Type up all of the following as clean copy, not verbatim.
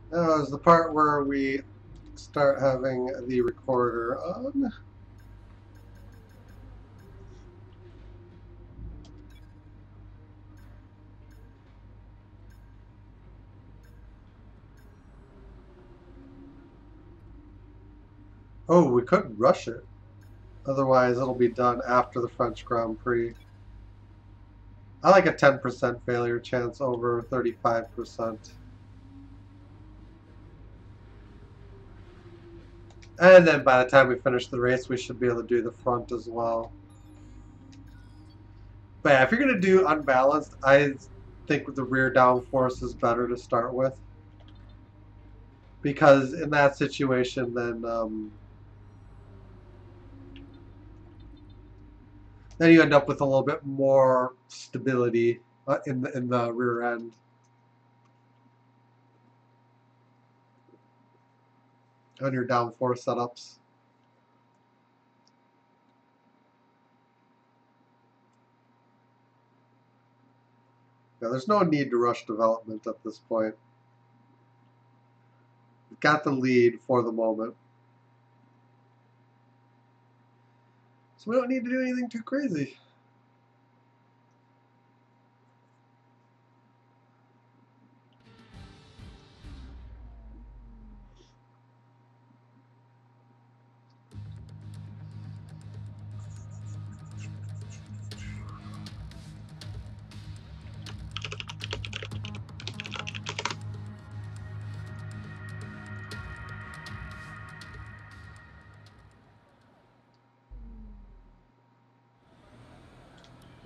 Now is the part where we start having the recorder on. Oh, we could rush it. Otherwise, it'll be done after the French Grand Prix. I like a 10% failure chance over 35%. And then by the time we finish the race, we should be able to do the front as well. But yeah, if you're going to do unbalanced, I think the rear downforce is better to start with. Because in that situation, then you end up with a little bit more stability in the rear end. On your downforce setups. Yeah, there's no need to rush development at this point. We've got the lead for the moment. So we don't need to do anything too crazy.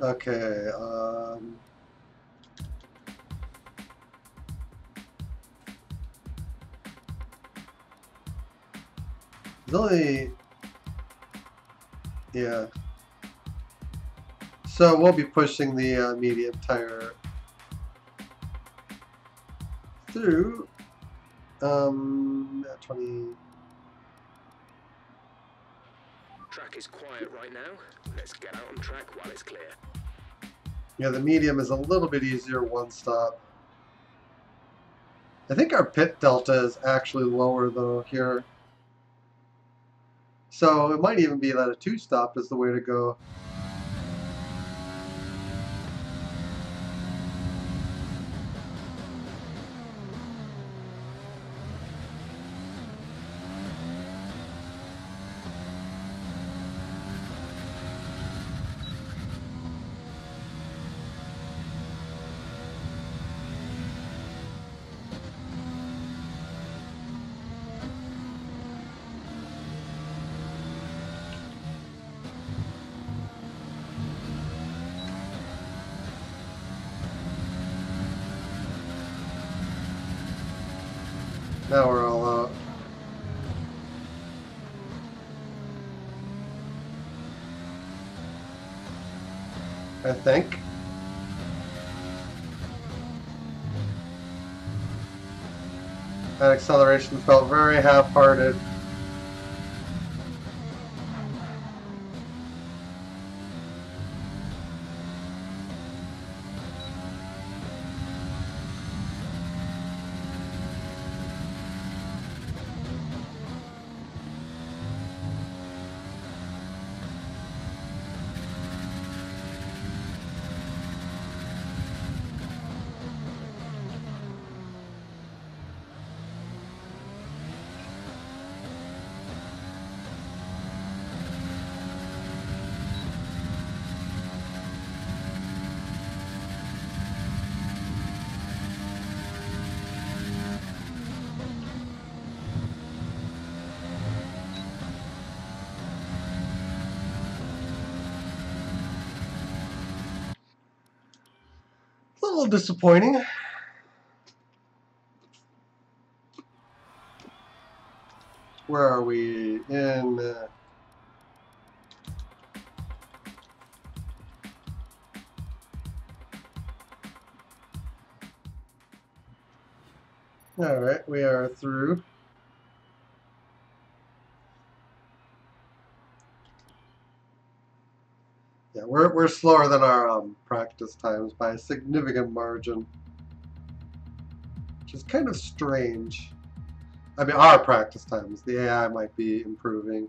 Okay, there's only, yeah. So we'll be pushing the medium tire through, 20. Track is quiet right now. Let's get out on track while it's clear. Yeah, the medium is a little bit easier one stop. I think our pit delta is actually lower though here. So it might even be that a two stop is the way to go. Now we're all out. I think. That acceleration felt very half-hearted. A little disappointing. Where are we? In... Alright, we are through. Yeah, we're slower than our practice times by a significant margin. which is kind of strange. I mean, our practice times. The AI might be improving.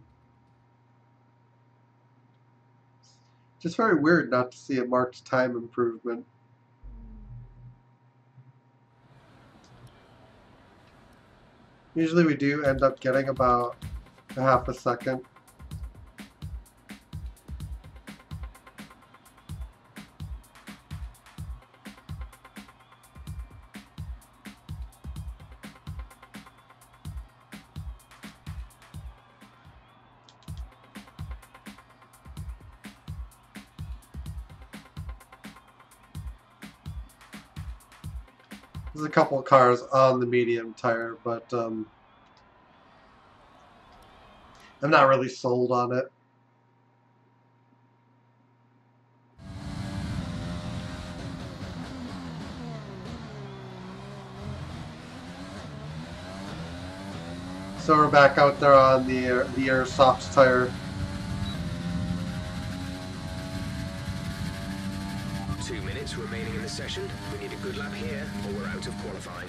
Just very weird not to see a marked time improvement. Usually we do end up getting about a half a second. There's a couple of cars on the medium tire, but I'm not really sold on it. So we're back out there on the air soft tire. 2 minutes remaining in the session. We need a good lap here, or we're out of qualifying.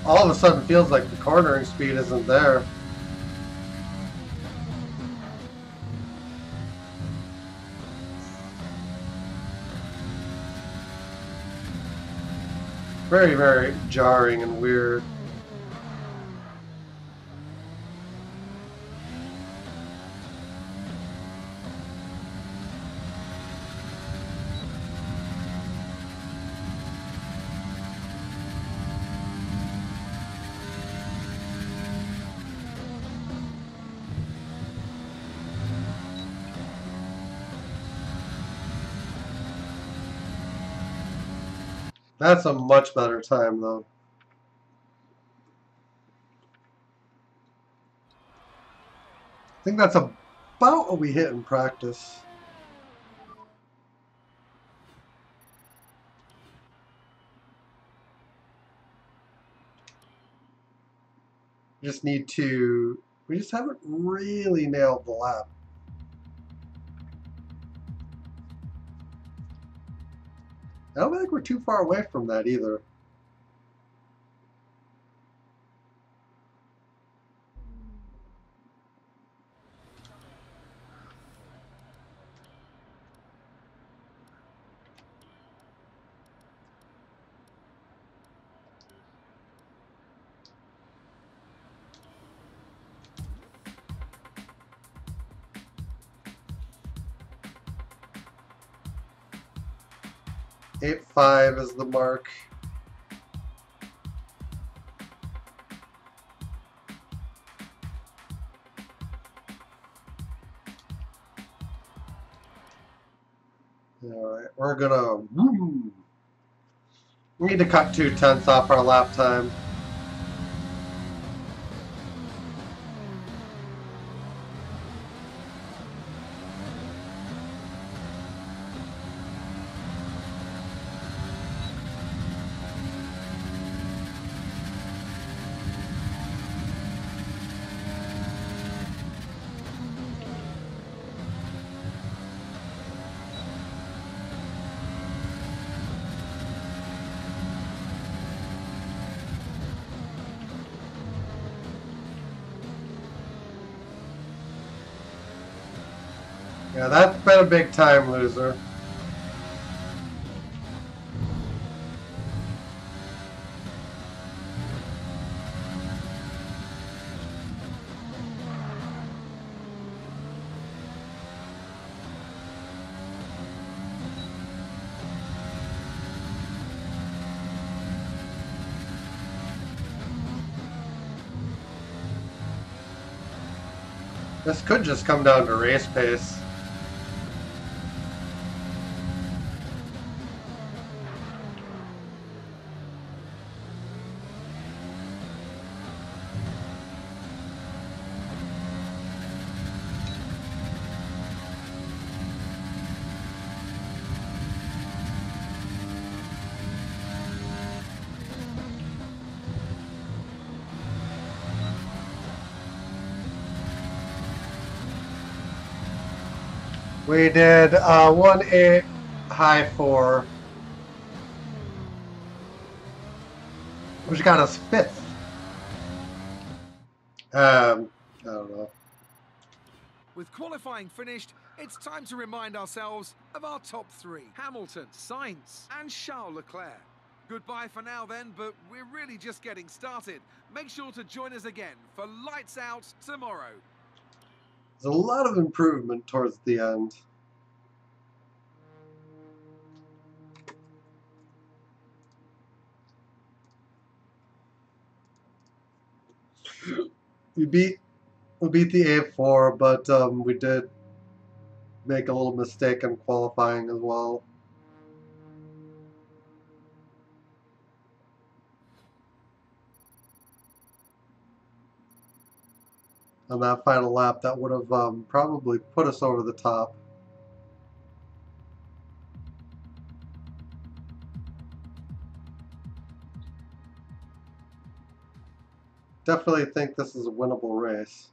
All of a sudden feels like the cornering speed isn't there. Very, very jarring and weird. That's a much better time, though. I think that's about what we hit in practice. We just haven't really nailed the lap. I don't think we're too far away from that either. .85 is the mark. Alright, we're gonna... We need to cut 0.2 off our lap time. Yeah, that's been a big time loser. This could just come down to race pace. We did 1.8, high 4, which got us 5th. I don't know. With qualifying finished, it's time to remind ourselves of our top 3. Hamilton, Sainz and Charles Leclerc. Goodbye for now then, but we're really just getting started. Make sure to join us again for Lights Out tomorrow. There's a lot of improvement towards the end. We beat the A4, but we did make a little mistake in qualifying as well. On that final lap, that would have probably put us over the top. Definitely think this is a winnable race.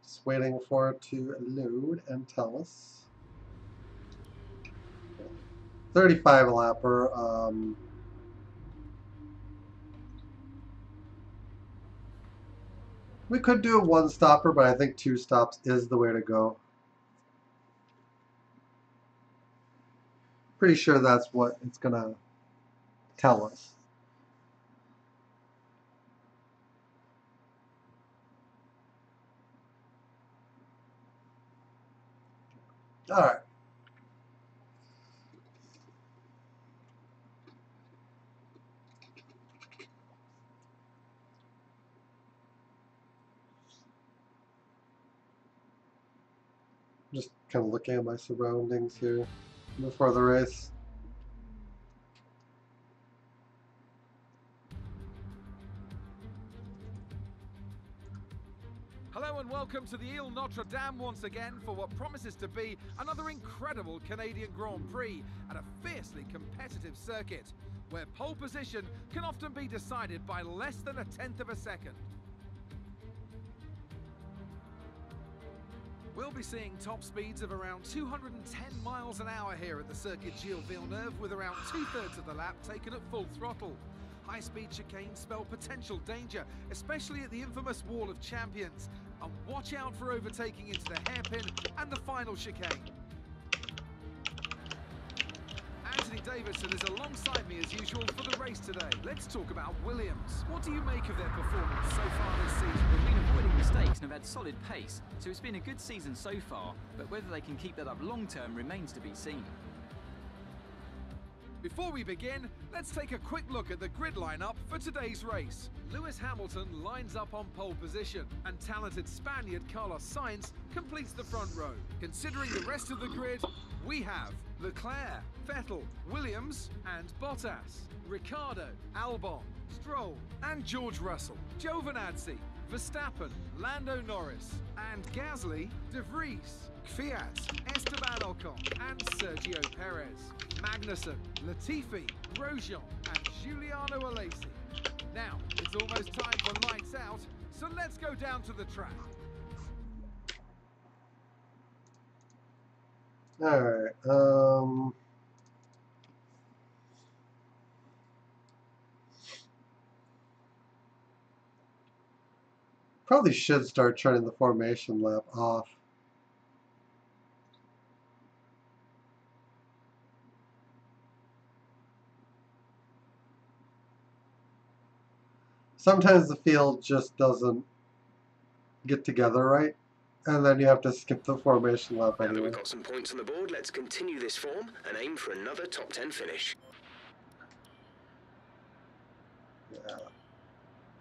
Just waiting for it to load and tell us. 35 lapper. We could do a one stopper, but I think 2 stops is the way to go. Pretty sure that's what it's gonna tell us. All right. Just kind of looking at my surroundings here before the race. Hello and welcome to the Ile Notre Dame once again for what promises to be another incredible Canadian Grand Prix at a fiercely competitive circuit, where pole position can often be decided by less than 1/10 of a second. We'll be seeing top speeds of around 210 miles an hour here at the Circuit Gilles Villeneuve, with around 2/3 of the lap taken at full throttle. High-speed chicanes spell potential danger, especially at the infamous Wall of Champions. And watch out for overtaking into the hairpin and the final chicane. Anthony Davidson is alongside me as usual for the race today. Let's talk about Williams. What do you make of their performance so far this season? They've been avoiding mistakes and have had solid pace, so it's been a good season so far, but whether they can keep that up long-term remains to be seen. Before we begin, let's take a quick look at the grid lineup for today's race. Lewis Hamilton lines up on pole position, and talented Spaniard Carlos Sainz completes the front row. Considering the rest of the grid, we have Leclerc, Vettel, Williams and Bottas, Ricciardo, Albon, Stroll and George Russell, Giovinazzi, Verstappen, Lando Norris and Gasly, De Vries, Kvyat, Esteban Ocon and Sergio Perez, Magnussen, Latifi, Grosjean and Giuliano Alesi. Now, it's almost time for lights out, so let's go down to the track. Alright, probably should start turning the formation lap off. Sometimes the field just doesn't get together right, and then you have to skip the formation lap Now that anyway. we've got some points on the board, let's continue this form and aim for another top 10 finish. Yeah.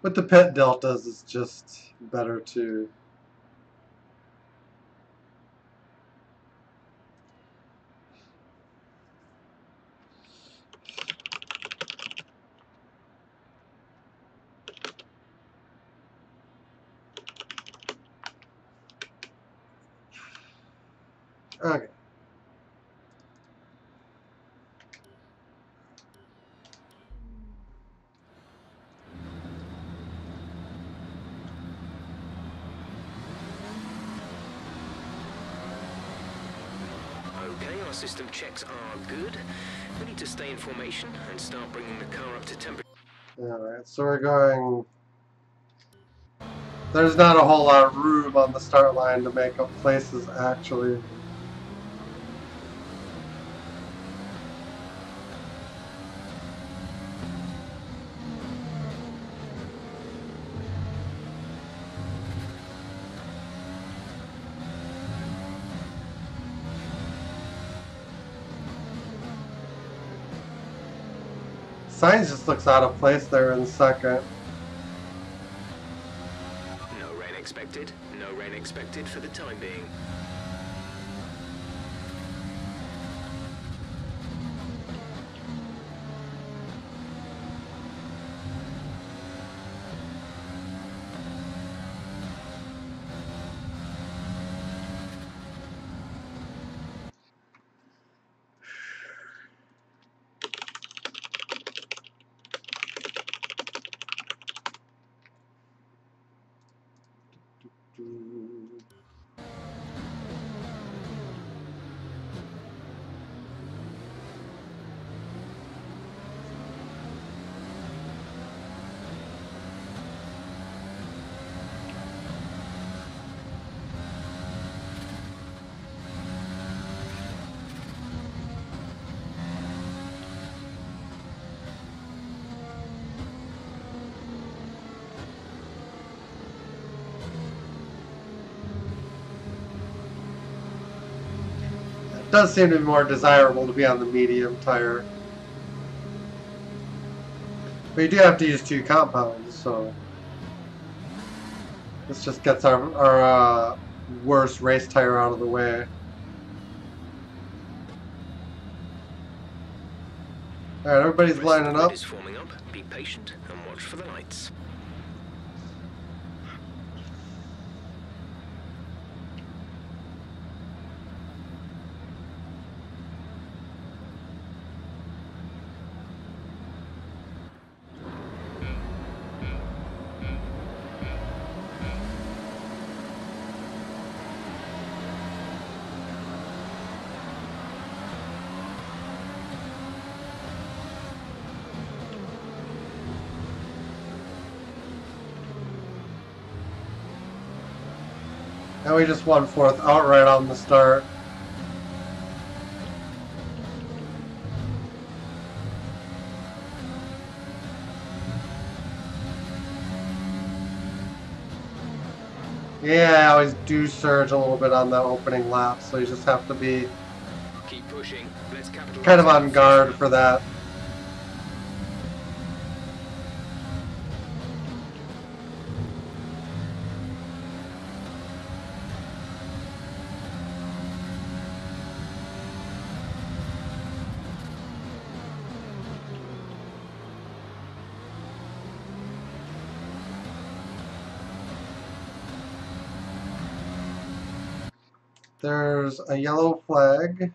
With the pit deltas, it's just better to Okay. Okay, our system checks are good. We need to stay in formation and start bringing the car up to temperature. Alright, so we're going... There's not a whole lot of room on the start line to make up places, actually. Signs just looks out of place there in second. No rain expected. No rain expected for the time being. It does seem to be more desirable to be on the medium tire. But you do have to use 2 compounds, so... This just gets our worst race tire out of the way. Alright, everybody's lining up. Is forming up. Be patient and watch for the lights. And we just won 4th outright on the start. Yeah, I always do surge a little bit on that opening lap, so you just have to be Keep pushing. Let's capitalize. kind of on guard for that. There's a yellow flag.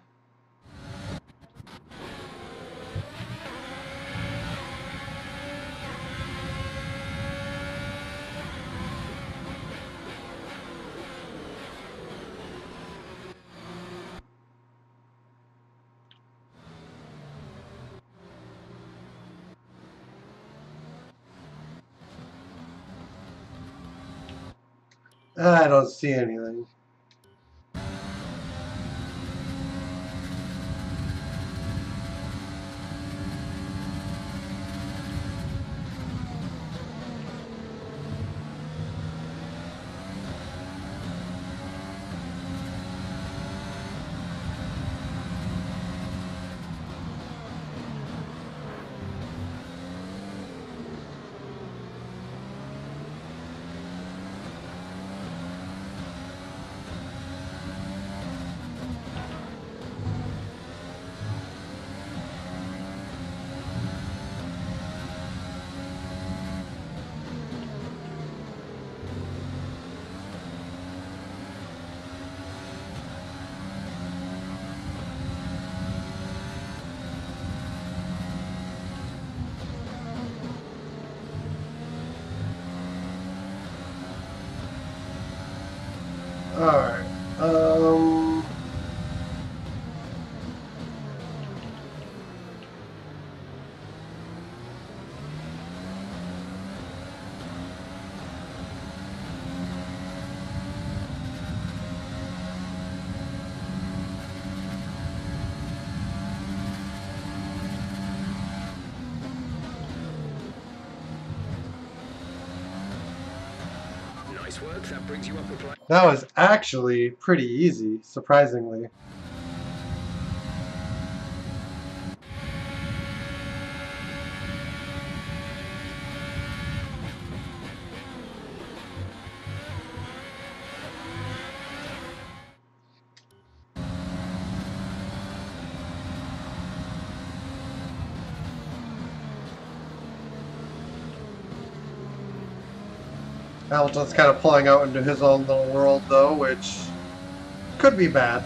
I don't see anything. Alright. Nice work. That brings you up a place. That was actually pretty easy, surprisingly. Hamilton's kind of pulling out into his own little world, though, which could be bad.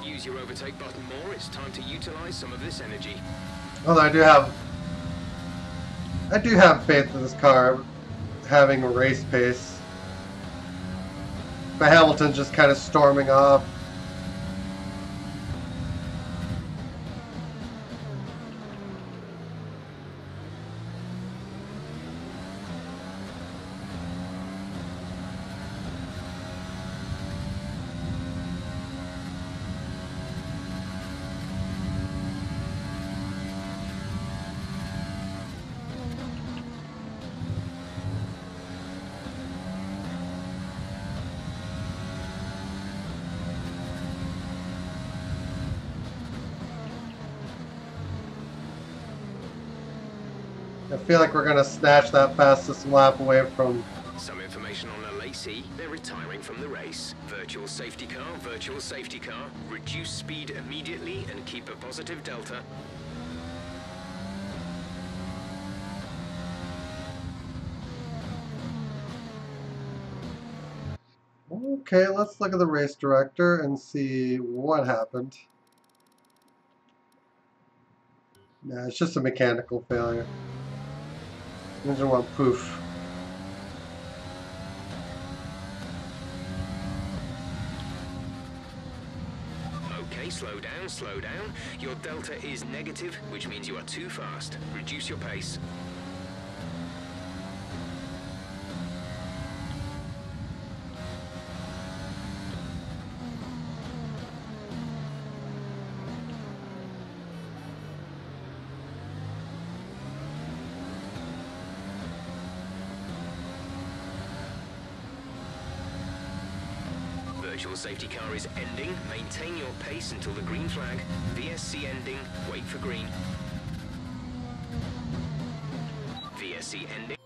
Use your overtake button more. It's time to utilize some of this energy. Although I do have faith in this car having a race pace. But Hamilton's just kind of storming off. I feel like we're going to snatch that fastest lap away from... Some information on Lacey. They're retiring from the race. Virtual safety car, virtual safety car. Reduce speed immediately and keep a positive delta. Okay, let's look at the race director and see what happened. Nah, it's just a mechanical failure. Engine went poof. Okay, slow down, slow down. Your delta is negative, which means you are too fast. Reduce your pace. Virtual safety car is ending. Maintain your pace until the green flag. VSC ending. Wait for green. VSC ending.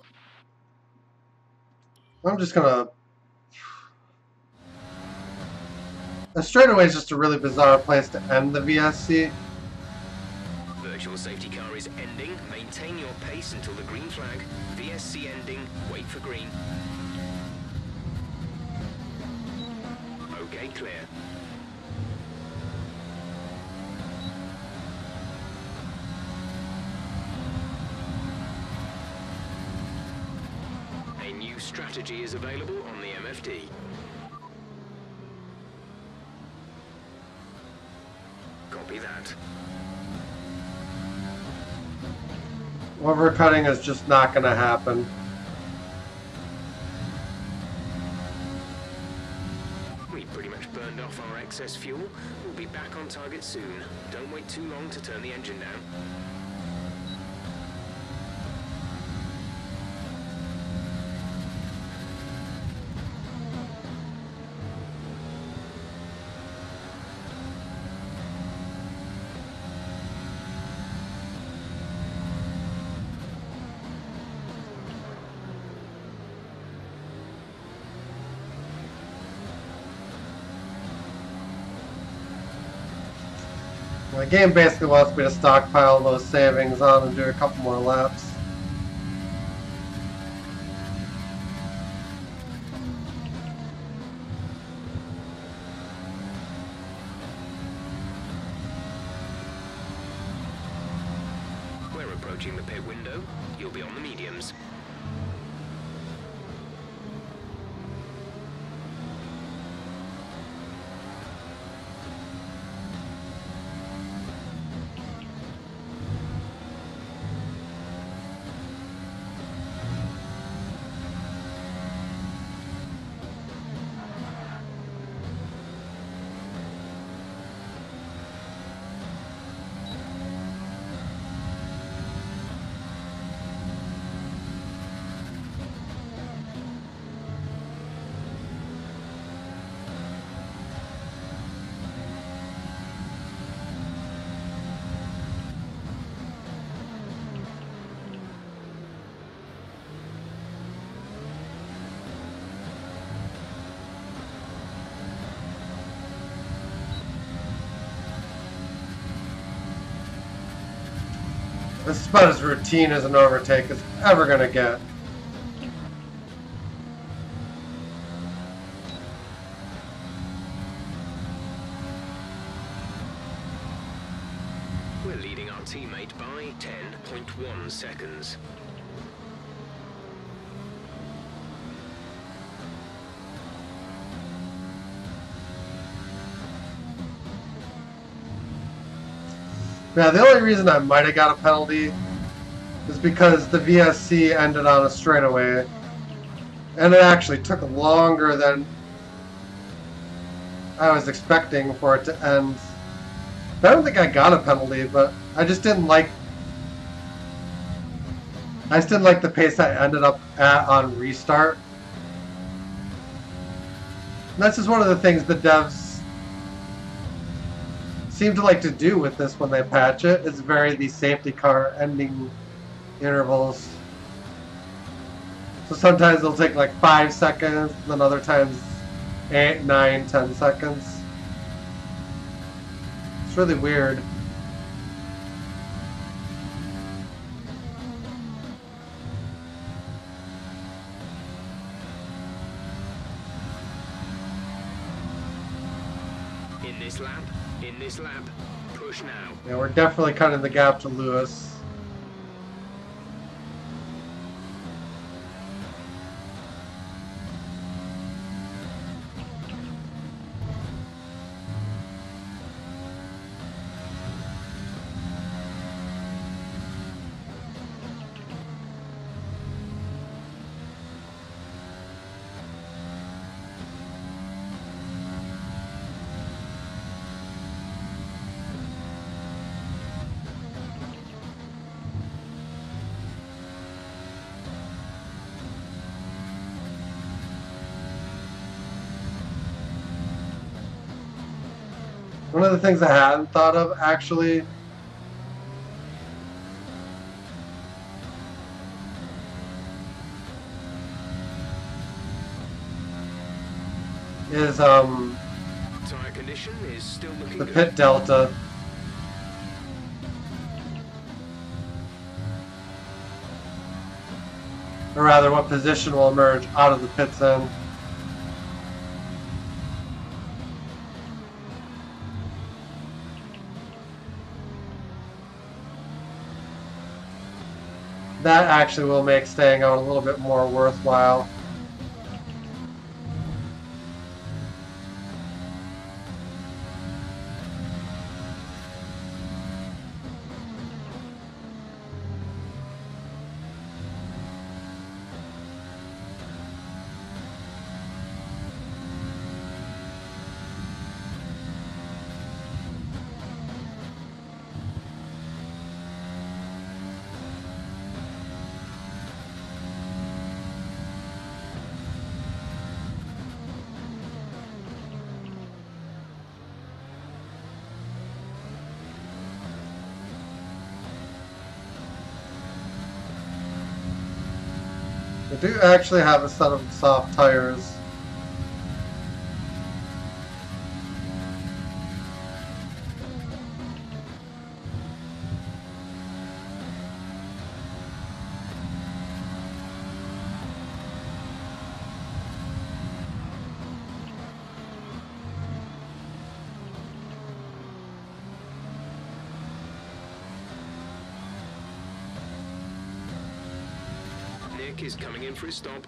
I'm just gonna... A straightaway is just a really bizarre place to end the VSC. Virtual safety car is ending. Maintain your pace until the green flag. VSC ending. Wait for green. Okay, clear. A new strategy is available on the MFD. Copy that. Overcutting is just not gonna happen. Off our excess fuel. We'll be back on target soon. Don't wait too long to turn the engine down. The game basically wants me to stockpile those savings on and do a couple more laps. Approaching the pit window, you'll be on the mediums. This is about as routine as an overtake is ever going to get. We're leading our teammate by 10.1 seconds. Now, the only reason I might have got a penalty is because the VSC ended on a straightaway, and it actually took longer than I was expecting for it to end. I don't think I got a penalty, but I just didn't like. I just didn't like the pace I ended up at on restart. And that's just one of the things the devs seem to like to do with this when they patch it, is vary the safety car ending intervals. So sometimes it'll take like 5 seconds, and then other times 8, 9, 10 seconds. It's really weird. In this lap, push now. Yeah, we're definitely cutting the gap to Lewis. One of the things I hadn't thought of, actually, is Tire condition is still looking the good. pit delta. Or rather, what position will emerge out of the pits in. That actually will make staying out a little bit more worthwhile. I do actually have a set of soft tires. Nick is coming in for his stop.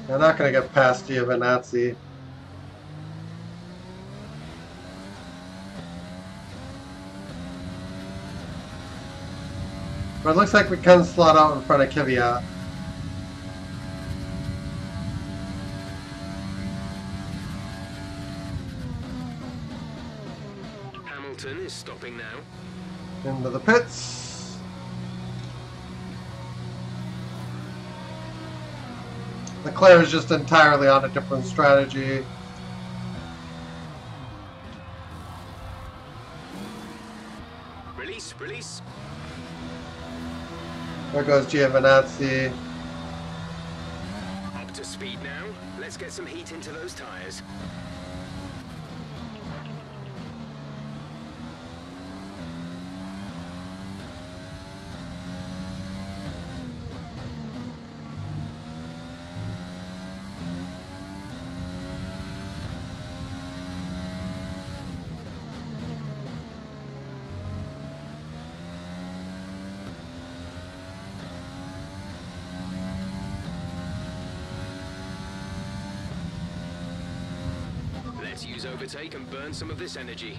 They're not going to get past Giovinazzi. But it looks like we can slot out in front of Kvyat. Hamilton is stopping now. Into the pits. Leclerc is just entirely on a different strategy. Release, release. There goes Giovinazzi. Up to speed now. Let's get some heat into those tires. Let's use overtake and burn some of this energy.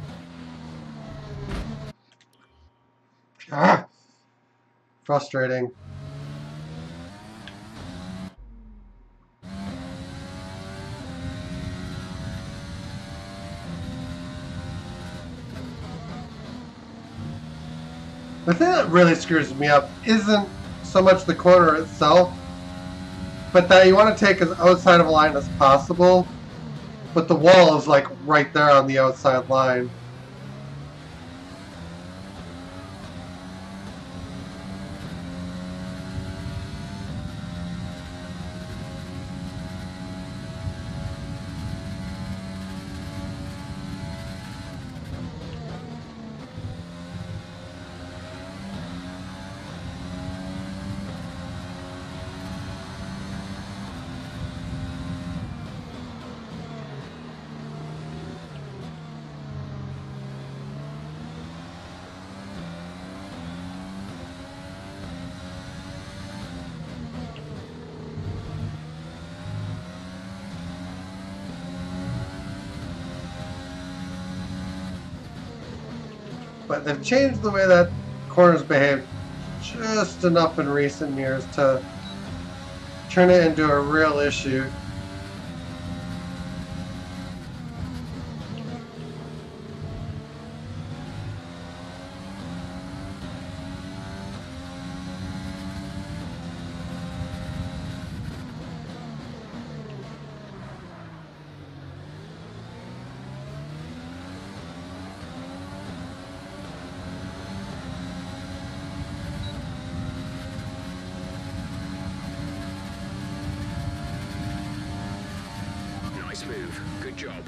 Ah, frustrating. The thing that really screws me up isn't so much the corner itself, but that you want to take as outside of a line as possible, but the wall is like right there on the outside line. But they've changed the way that corners behave just enough in recent years to turn it into a real issue. Nice move. Good job.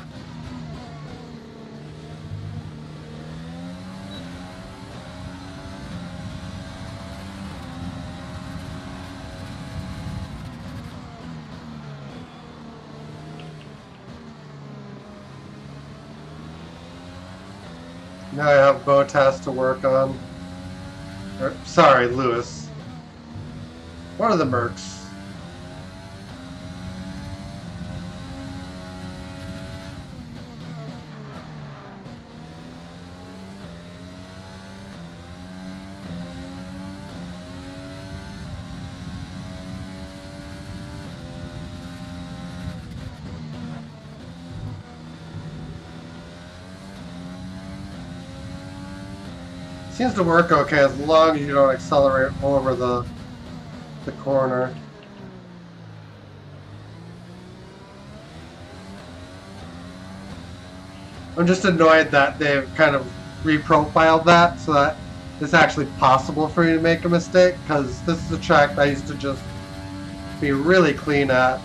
Now I have Bottas to work on. Sorry, Lewis. What are the Mercs? Seems to work okay as long as you don't accelerate over the corner. I'm just annoyed that they've kind of reprofiled that so that it's actually possible for you to make a mistake, because this is a track that I used to just be really clean at.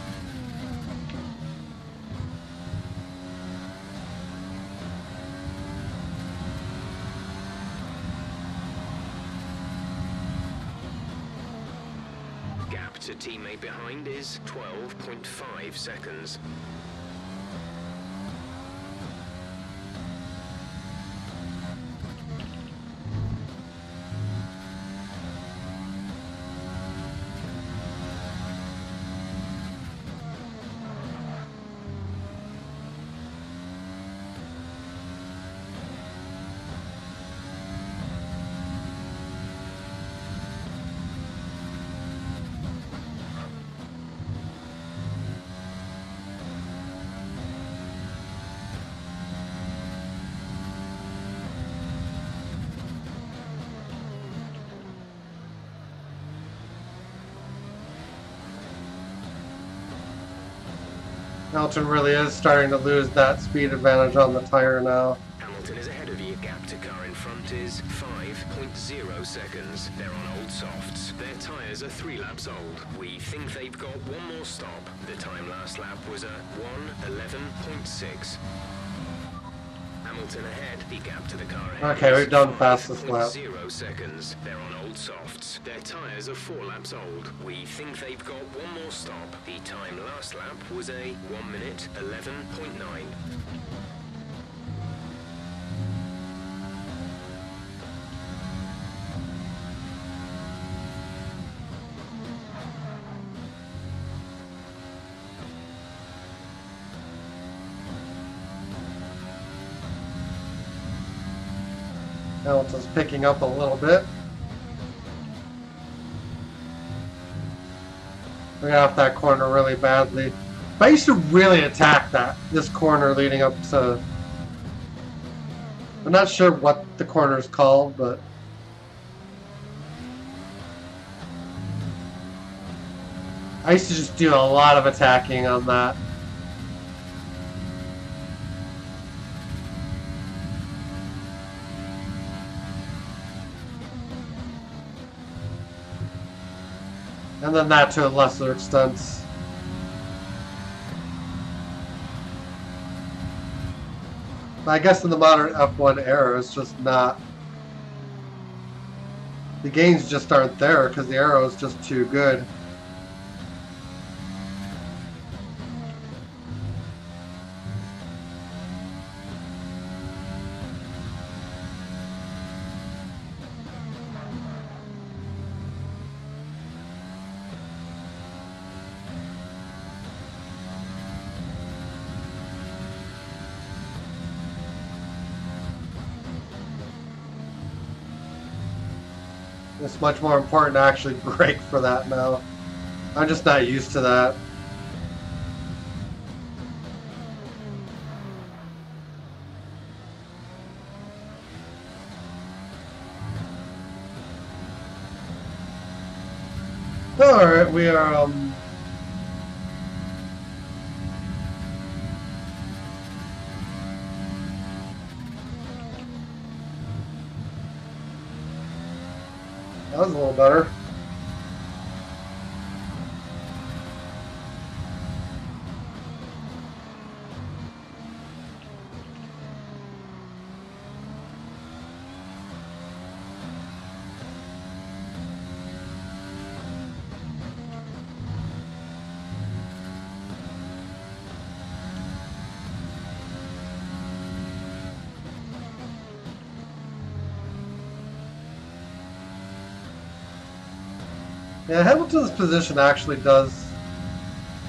Gap to teammate behind is 12.5 seconds. Hamilton really is starting to lose that speed advantage on the tire now. Hamilton is ahead of you. Gap to car in front is 5.0 seconds. They're on old softs. Their tyres are 3 laps old. We think they've got one more stop. The time last lap was a 1:11.6. Hamilton ahead. The gap to the car ahead. Okay, we've done fastest lap. 0 seconds. They're on old softs. Their tyres are 4 laps old. We think they've got one more stop. The time last lap was a 1:11.9. Hamilton's picking up a little bit. We got off that corner really badly. But I used to really attack this corner leading up to... I'm not sure what the corner is called, but... I used to just do a lot of attacking on that. And then that to a lesser extent. But I guess in the modern F1 era, it's just not... The gains just aren't there because the aero is just too good. It's much more important to actually brake for that now. I'm just not used to that. Alright, we are that was a little better. Yeah, Hamilton's position actually does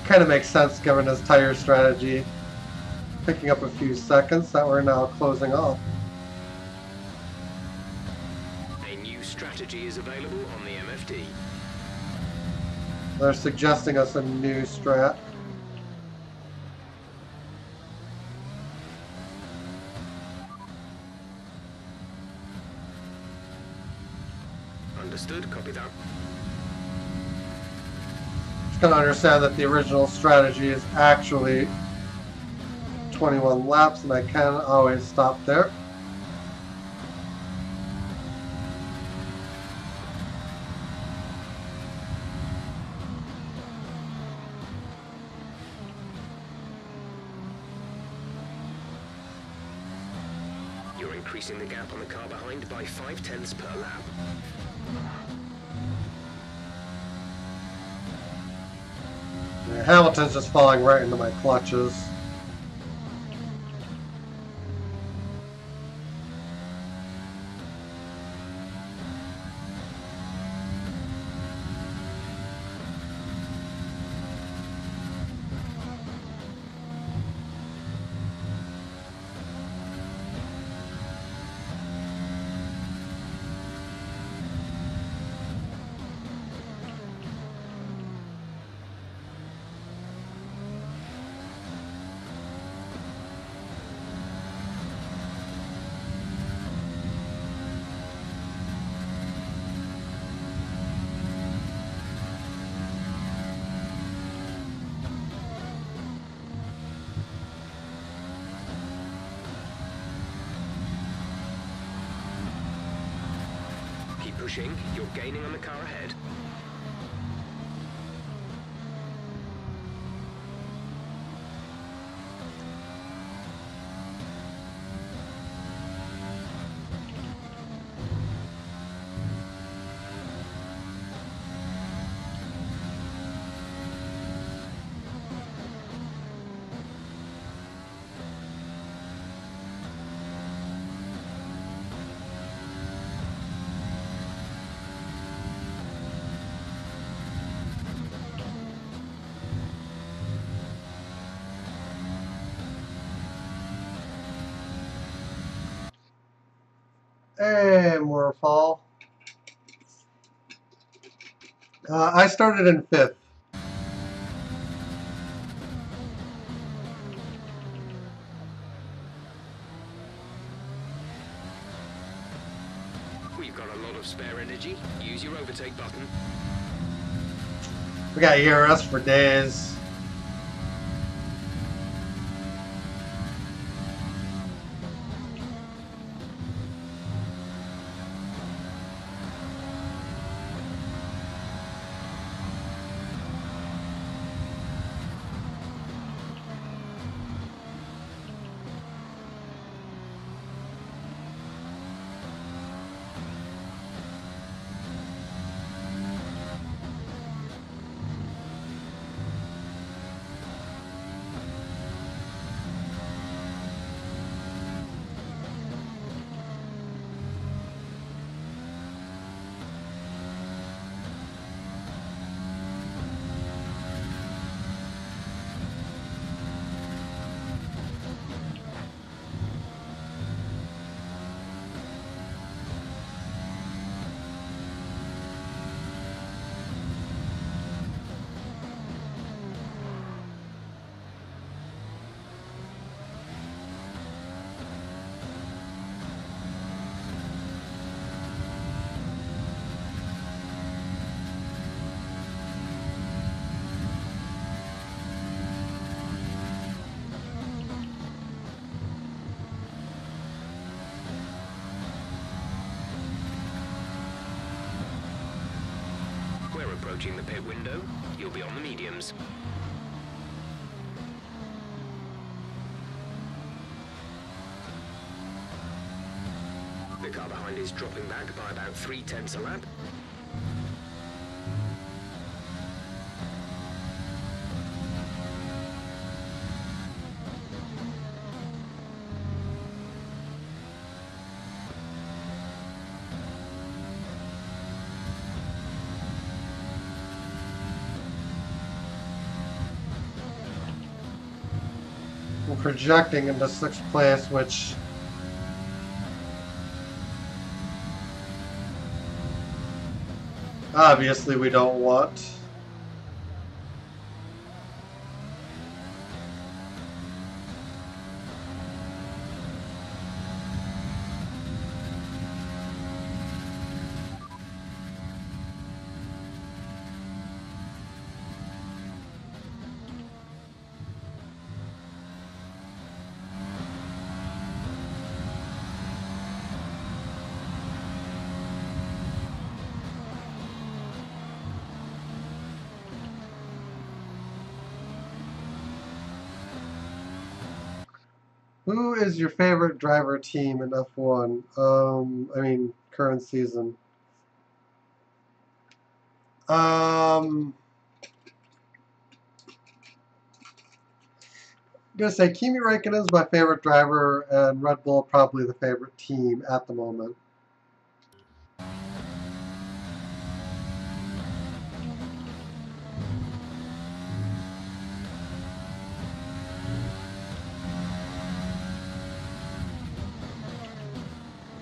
kind of make sense given his tire strategy. Picking up a few seconds that we're now closing off. A new strategy is available on the MFD. They're suggesting us a new strat. Understood, copy that. Can understand that the original strategy is actually 21 laps, and I can always stop there. You're increasing the gap on the car behind by 0.5 per lap. Yeah, Hamilton's just falling right into my clutches. Keep pushing, you're gaining on the car ahead. And more fall. I started in 5th. We've got a lot of spare energy. Use your overtake button. We got ERS for days. We're approaching the pit window. You'll be on the mediums. The car behind is dropping back by about 0.3 a lap. We're projecting into 6th place, which obviously we don't want. Who is your favorite driver team in F1? I mean, current season. I'm gonna say Kimi Räikkönen is my favorite driver, and Red Bull probably the favorite team at the moment.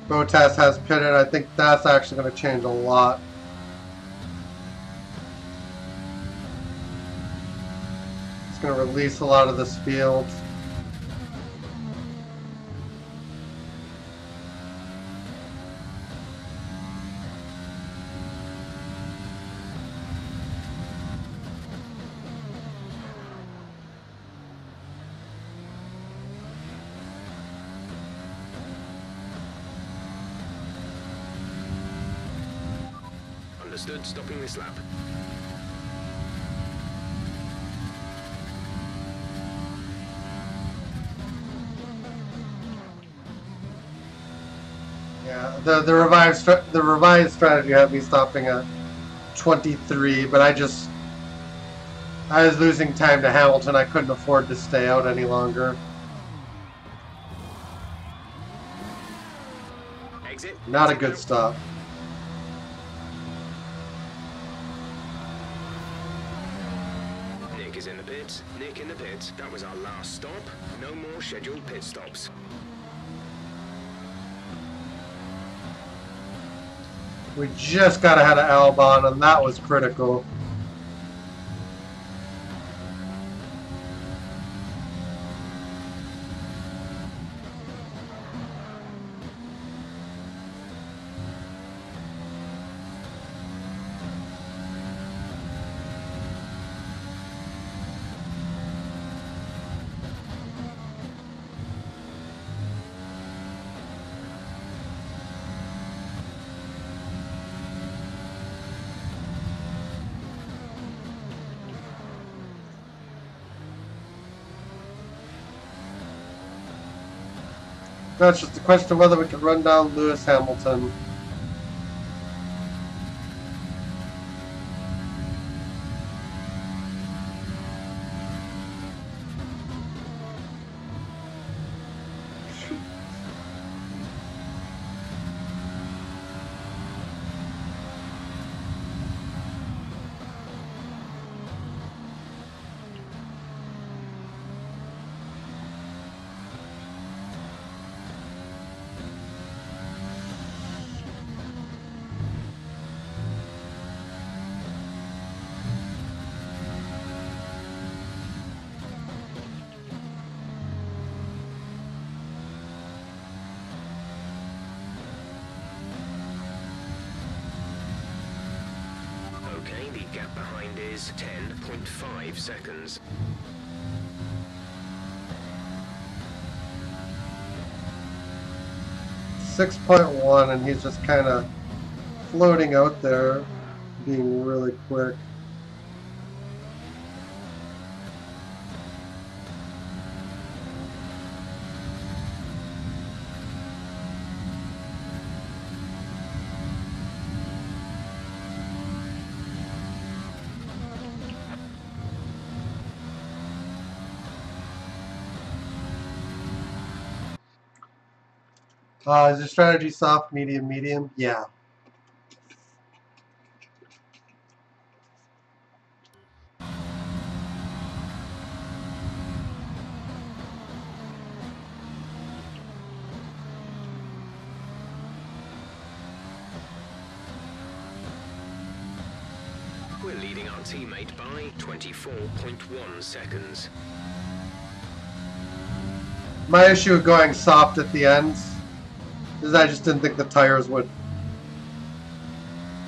Bottas has pitted. I think that's actually going to change a lot. It's going to release a lot of this field. Understood, stopping this lap. Yeah, the revised strategy had me stopping at 23, but I was losing time to Hamilton. I couldn't afford to stay out any longer. Exit. Not a good stop. Nick is in the pit. Nick in the pit. That was our last stop. No more scheduled pit stops. We just got ahead of Albon, and that was critical. That's just a question of whether we can run down Lewis Hamilton. Okay, the gap behind is 10.5 seconds. .1, and he's just kind of floating out there, being really quick. Is your strategy soft, medium, medium? Yeah. We're leading our teammate by 24.1 seconds. My issue with going soft at the ends is I just didn't think the tires would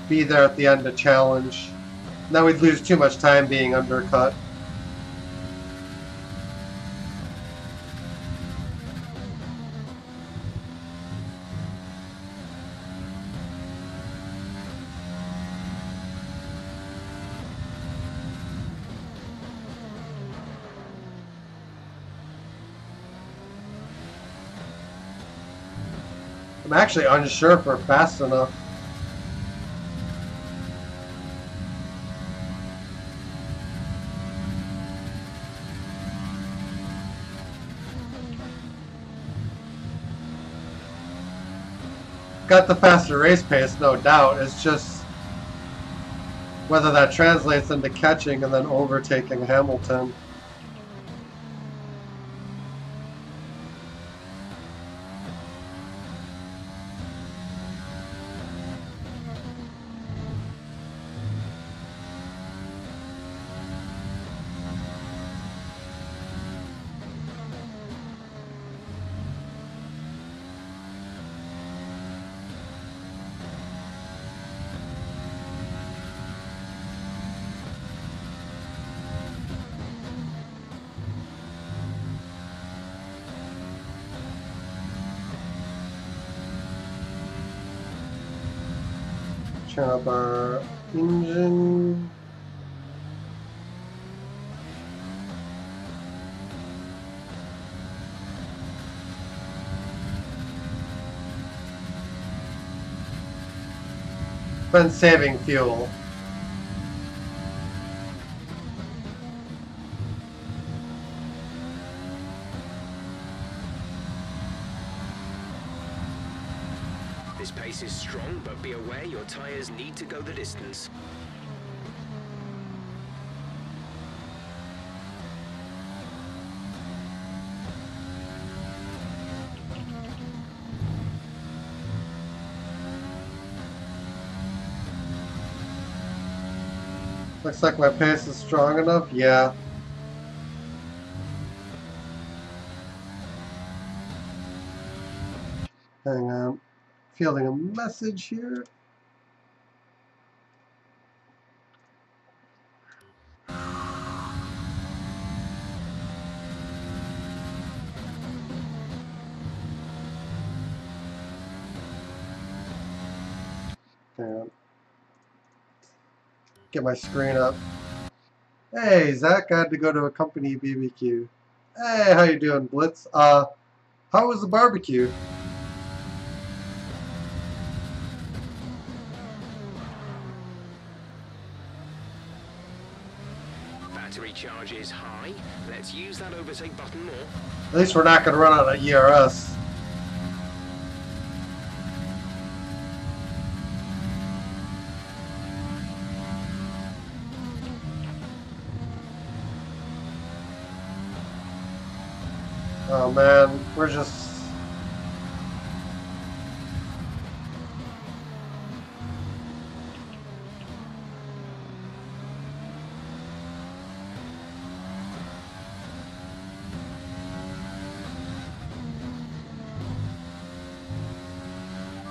be there at the end to challenge. Now we'd lose too much time being undercut. I'm actually unsure if we're fast enough. Got the faster race pace, no doubt. It's just whether that translates into catching and then overtaking Hamilton. Turn up our engine. Been saving fuel. This pace is strong, but be aware your tyres need to go the distance. Looks like my pace is strong enough. Yeah. Hang on. Fielding a message here. Hang on. Get my screen up. Hey, Zach, I had to go to a company BBQ. Hey, how you doing, Blitz? How was the barbecue? Battery charge is high. Let's use that overtake button more. At least we're not going to run out of ERS. Oh man, we're just...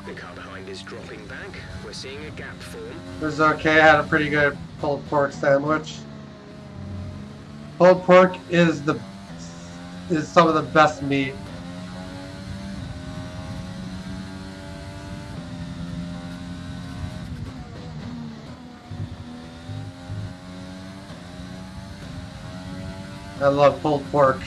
The car behind is dropping back. We're seeing a gap form. It was okay. I had a pretty good pulled pork sandwich. Pulled pork is some of the best meat. I love pulled pork.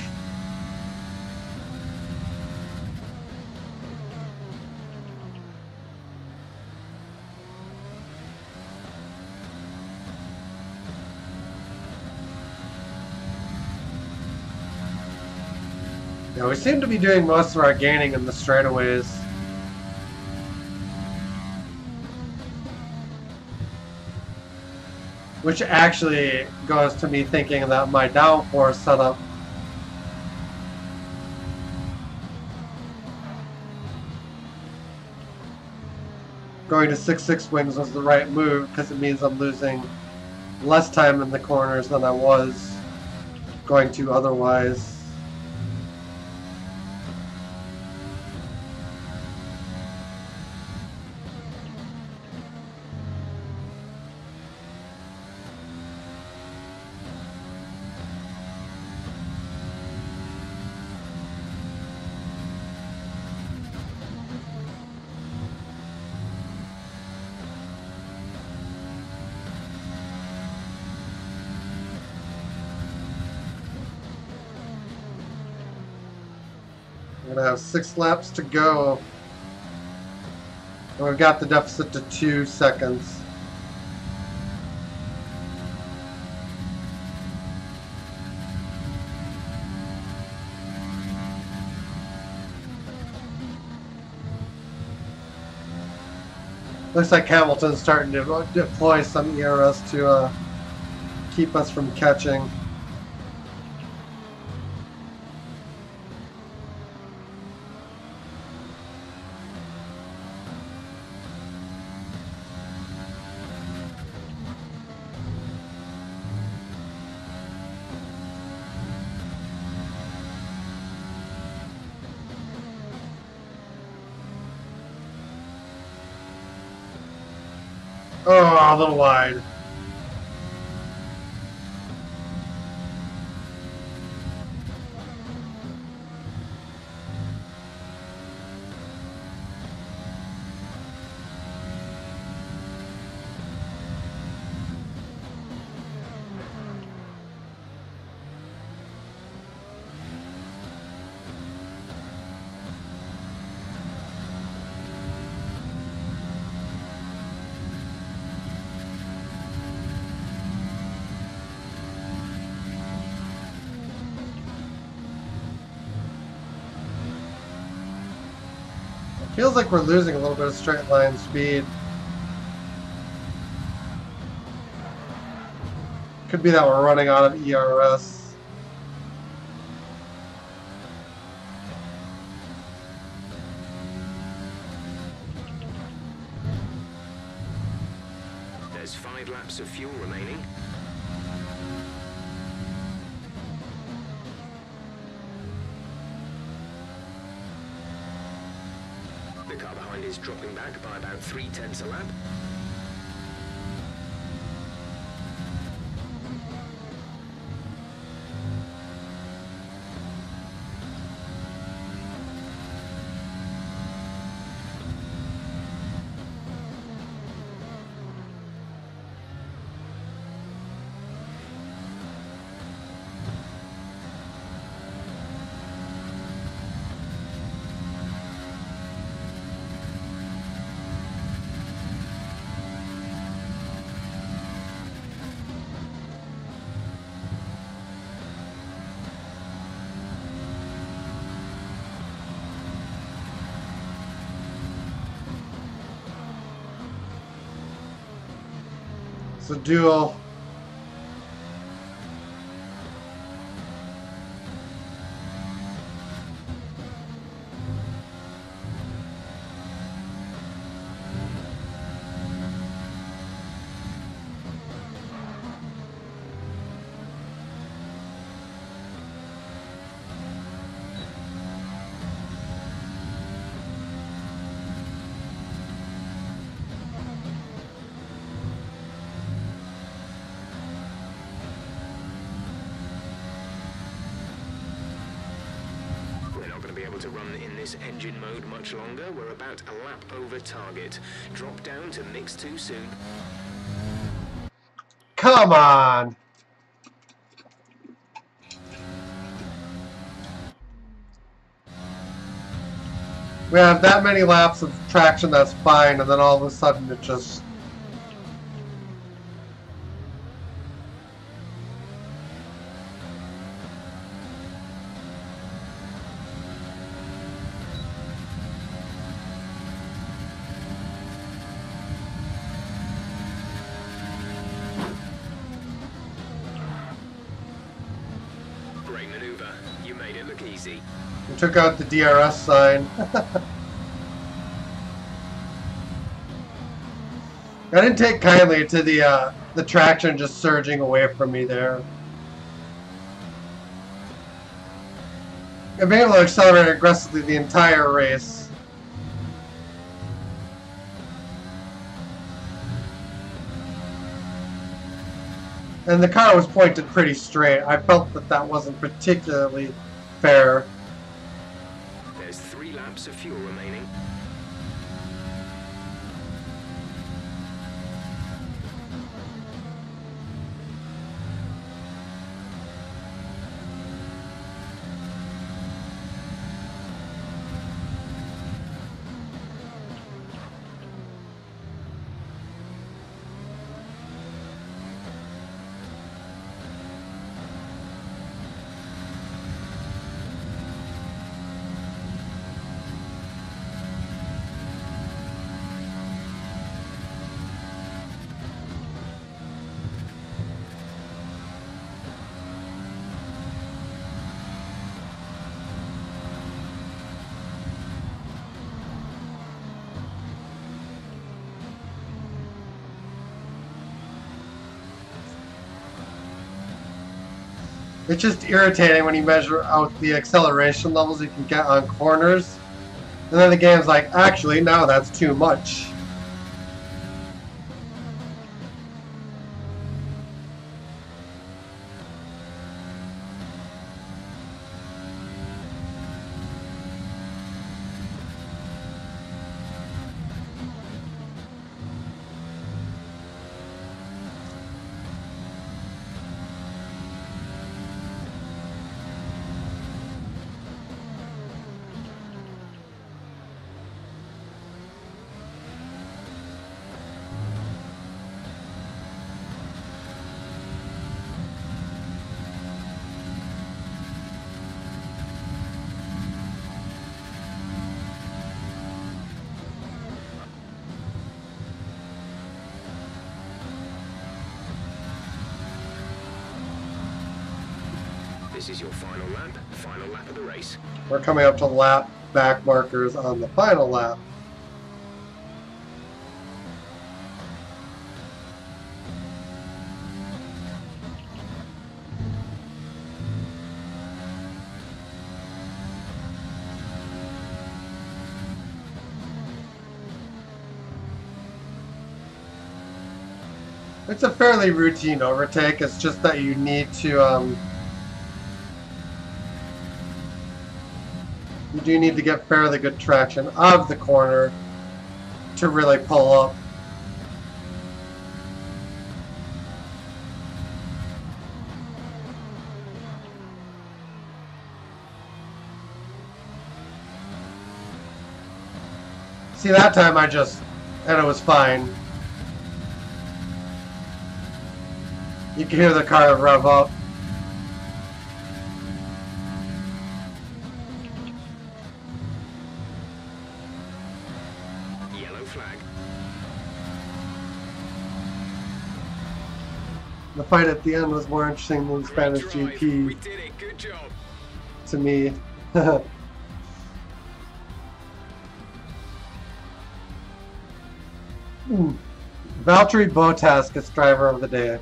Yeah, we seem to be doing most of our gaining in the straightaways. Which actually goes to me thinking that my downforce setup going to 6.6 wings was the right move, because it means I'm losing less time in the corners than I was going to otherwise. We're gonna have 6 laps to go. And we've got the deficit to 2 seconds. Looks like Hamilton's starting to deploy some ERS to keep us from catching. Oh, a little wide. Feels like we're losing a little bit of straight line speed. Could be that we're running out of ERS. There's 5 laps of fuel remaining. The car behind is dropping back by about 0.3 a lap. It's a duel. To run in this engine mode much longer. We're about a lap over target. Drop down to mix too soon. Come on! We have that many laps of traction, that's fine, and then all of a sudden it just... Easy. We took out the DRS sign. I didn't take kindly to the traction just surging away from me there. I've been able to accelerate aggressively the entire race. And the car was pointed pretty straight. I felt that that wasn't particularly fair. There's 3 laps of fuel remaining. It's just irritating when you measure out the acceleration levels you can get on corners. And then the game's like, actually, no, that's too much. This is your final lap of the race. We're coming up to lap back markers on the final lap. It's a fairly routine overtake. It's just that you need to you do need to get fairly good traction of the corner to really pull up. See, that time and it was fine. You can hear the car rev up. Yellow flag. The fight at the end was more interesting than the Spanish Great drive. GP We did it. Good job. to me. Valtteri Bottas gets driver of the day.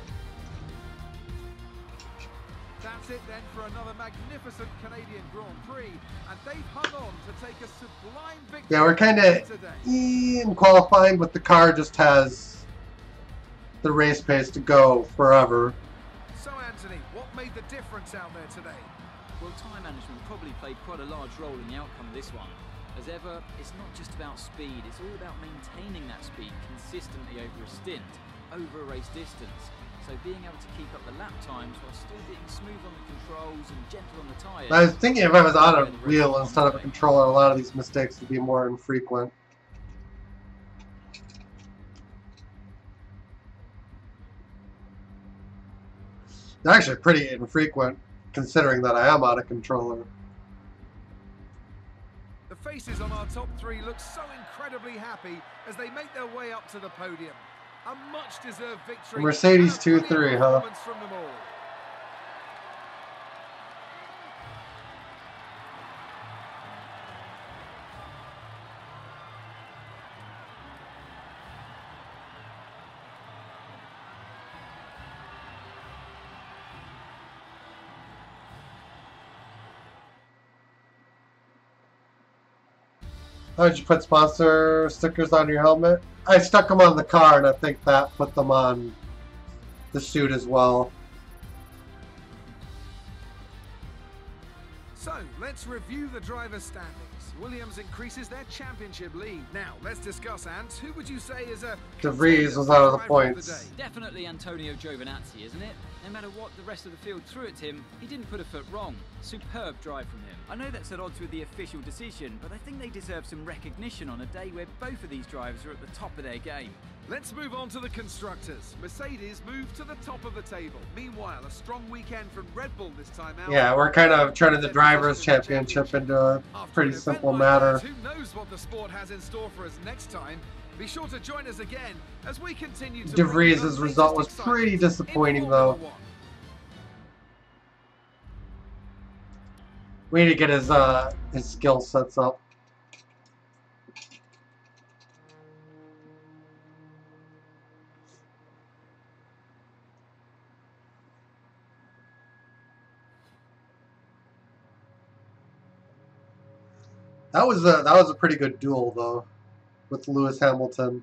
That's it then for another magnificent Canadian Grand Prix, and they've hung on to take a sublime victory. Yeah, we're kind of in qualifying, but the car just has the race pace to go forever. So Anthony, what made the difference out there today? Well, time management probably played quite a large role in the outcome of this one. As ever, it's not just about speed, it's all about maintaining that speed consistently over a stint, over a race distance. So being able to keep up the lap times while still being smooth on the controls and gentle on the tyres. I was thinking if I was on a wheel instead of a controller, a lot of these mistakes would be more infrequent. They're actually pretty infrequent, considering that I am on a controller. The faces on our top three look so incredibly happy as they make their way up to the podium. A much-deserved victory. Mercedes and a brilliant 2-3, huh? performance from them all. How did you put sponsor stickers on your helmet? I stuck them on the car, and I think that put them on the suit as well. So, let's review the driver's standings. Williams increases their championship lead. Now, let's discuss, Ant. Who would you say is a De Vries was out of the driver points. day? Definitely Antonio Giovinazzi, isn't it? No matter what the rest of the field threw at him, he didn't put a foot wrong. Superb drive from him. I know that's at odds with the official decision, but I think they deserve some recognition on a day where both of these drivers are at the top of their game. Let's move on to the constructors. Mercedes moved to the top of the table. Meanwhile, a strong weekend from Red Bull this time out. Yeah, we're kind of turning the Drivers' Championship into a pretty simple matter. Who knows what the sport has in store for us next time? Be sure to join us again as we continue to De bring you Vries' the result was latest pretty excitement in disappointing, Formula though. One. We need to get his skill sets up. That was a pretty good duel though, with Lewis Hamilton.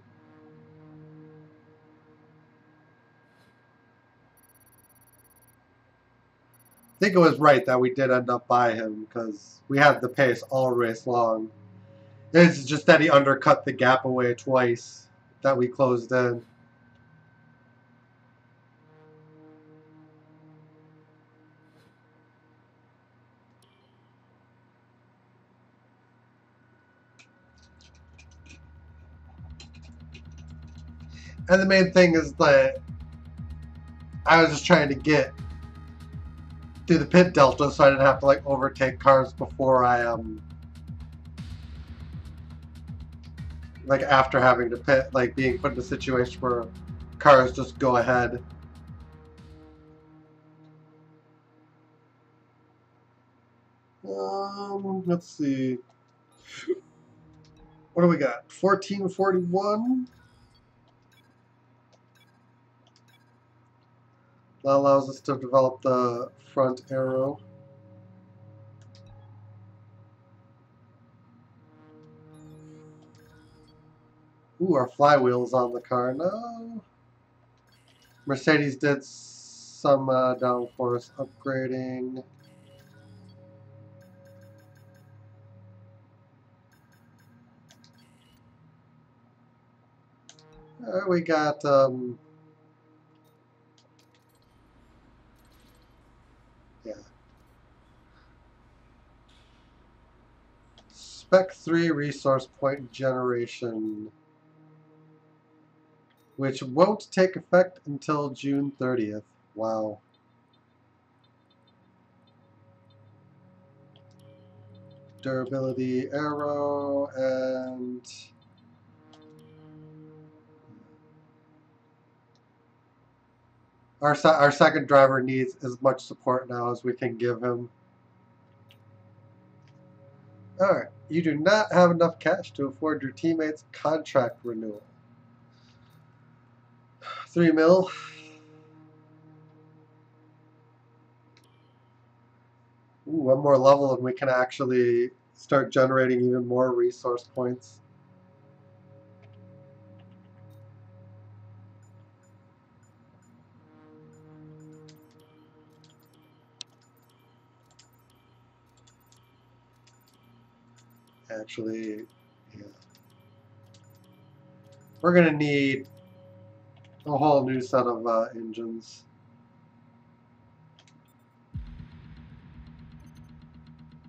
I think it was right that we did end up by him because we had the pace all race long. It's just that he undercut the gap away twice that we closed in. And the main thing is that I was just trying to get through the pit delta so I didn't have to like overtake cars before I like after having to pit, like being put in a situation where cars just go ahead. Let's see. What do we got? 1441. That allows us to develop the front arrow. Ooh, our flywheel's on the car. No. Mercedes did some downforce upgrading. We got yeah. Spec 3 resource point generation, which won't take effect until June 30th. Wow. Durability arrow and our second driver needs as much support now as we can give him. Alright, you do not have enough cash to afford your teammates' contract renewal. 3 mil. Ooh, one more level and we can actually start generating even more resource points. Actually, yeah. We're going to need a whole new set of engines.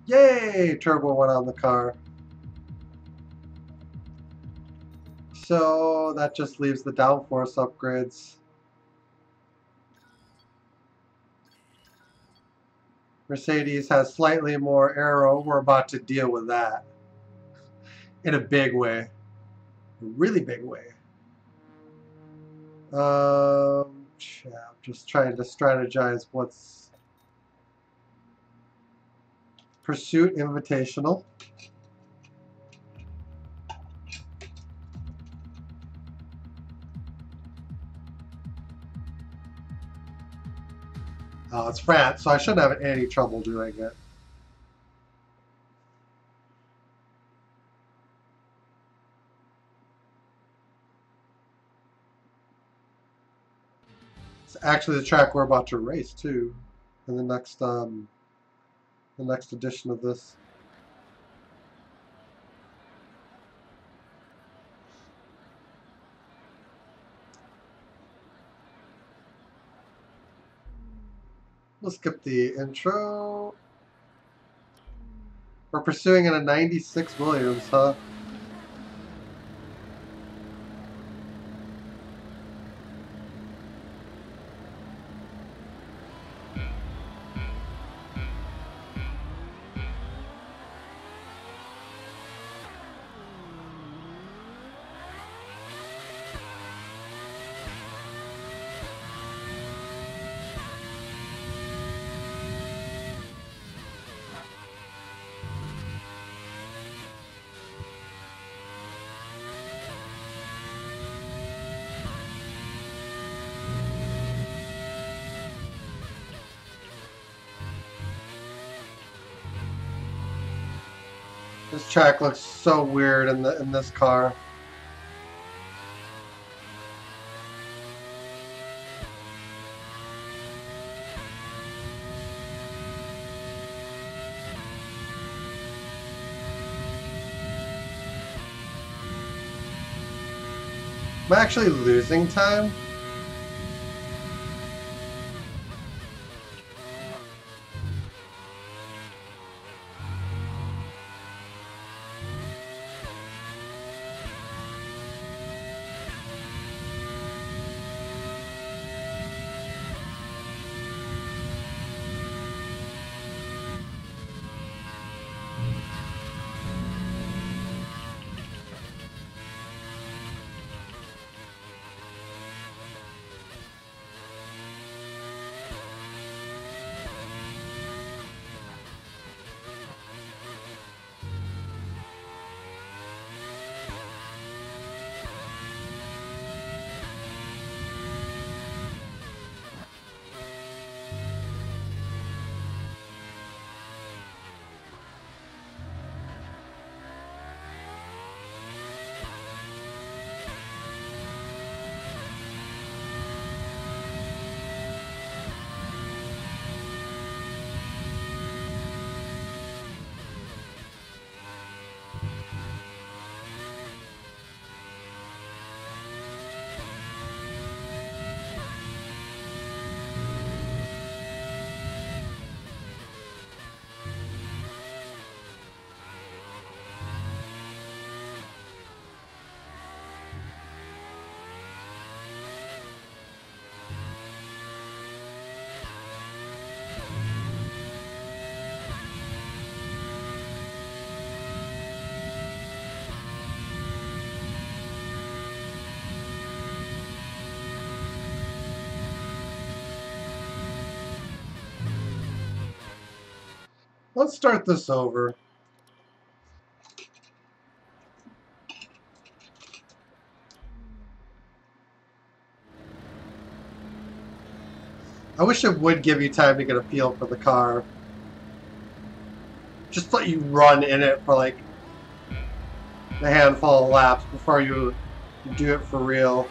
Yay! Turbo went on the car. So that just leaves the downforce upgrades. Mercedes has slightly more aero. We're about to deal with that in a big way. A really big way. Yeah, I'm just trying to strategize what's Pursuit Invitational. Oh, it's France, so I shouldn't have any trouble doing it. It's actually the track we're about to race too, in the next edition of this. We'll skip the intro. We're pursuing in a 96 Williams, huh? This track looks so weird in this car. Am I actually losing time? Let's start this over. I wish it would give you time to get a feel for the car. Just let you run in it for like a handful of laps before you do it for real.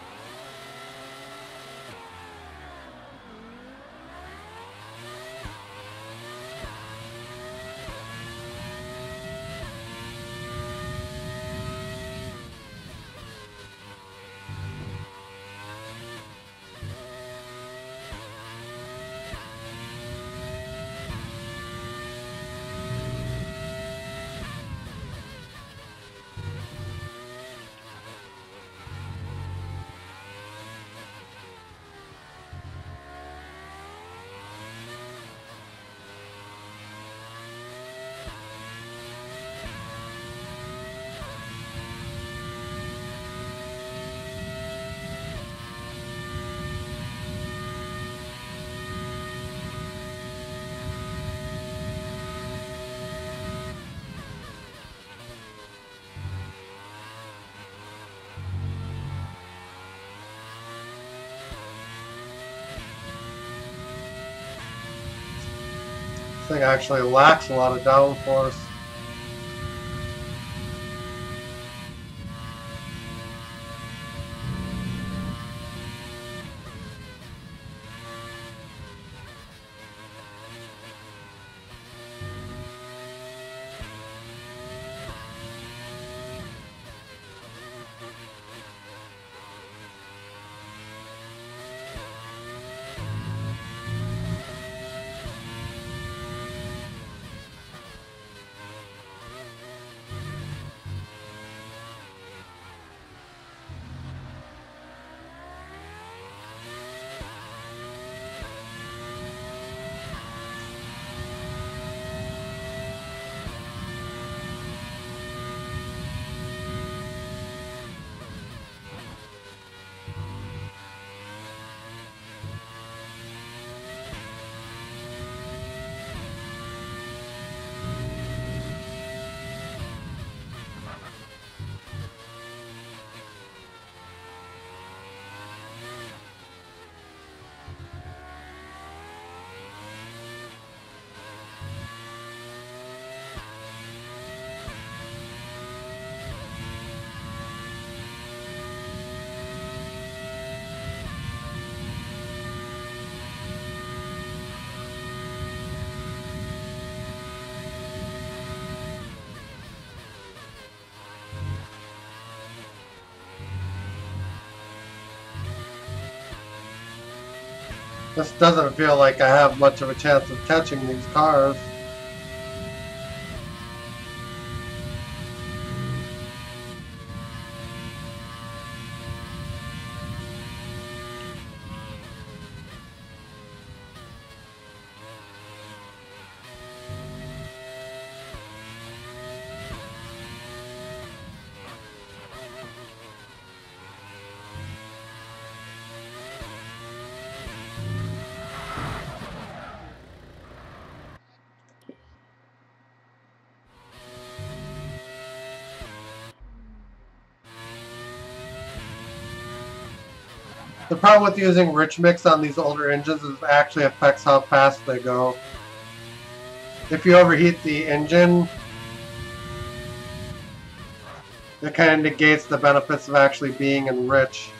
This thing actually lacks a lot of downforce. This doesn't feel like I have much of a chance of catching these cars. The problem with using rich mix on these older engines is it actually affects how fast they go. If you overheat the engine, it kind of negates the benefits of actually being in rich.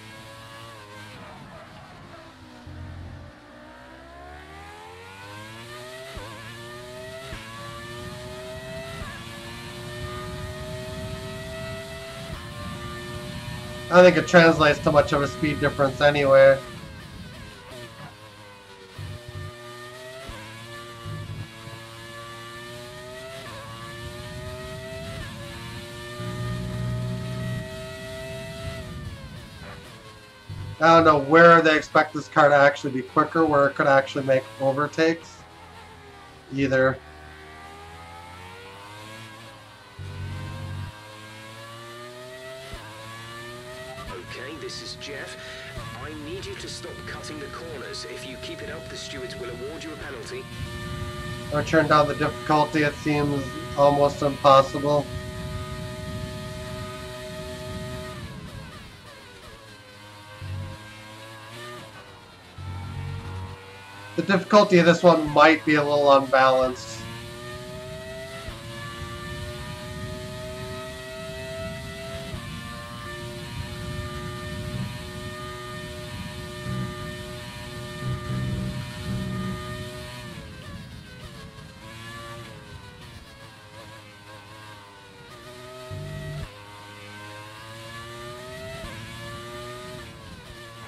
I don't think it translates to much of a speed difference anyway. I don't know where they expect this car to actually be quicker, where it could actually make overtakes either. Okay, this is Jeff. I need you to stop cutting the corners. If you keep it up, the stewards will award you a penalty. Or turn down the difficulty, it seems almost impossible. The difficulty of this one might be a little unbalanced.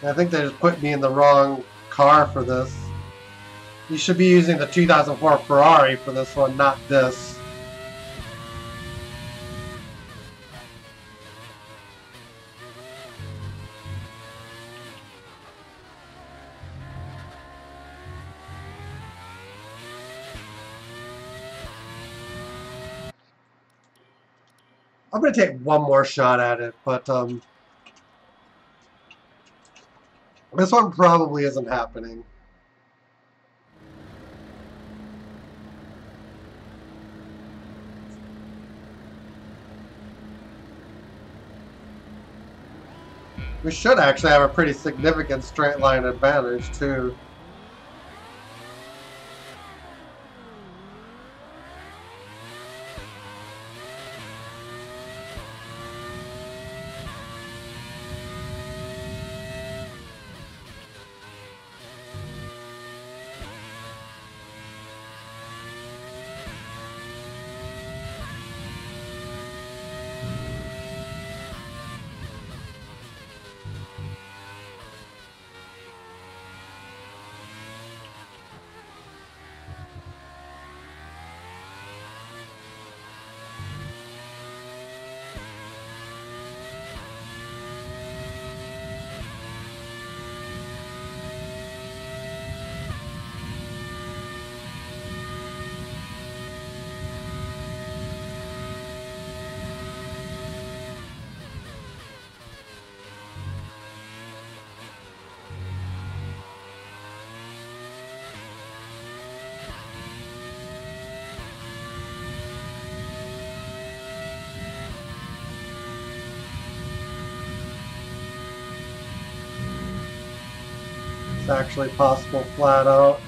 I think they just put me in the wrong car for this. You should be using the 2004 Ferrari for this one, not this. I'm going to take one more shot at it, but this one probably isn't happening. We should actually have a pretty significant straight line advantage, too. It's actually possible flat out.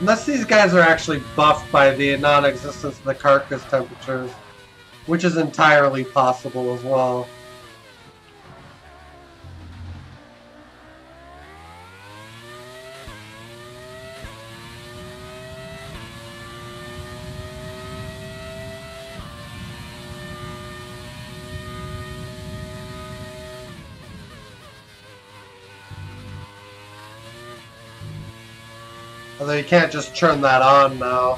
Unless these guys are actually buffed by the non-existence of the carcass temperatures, which is entirely possible as well. Although you can't just turn that on now.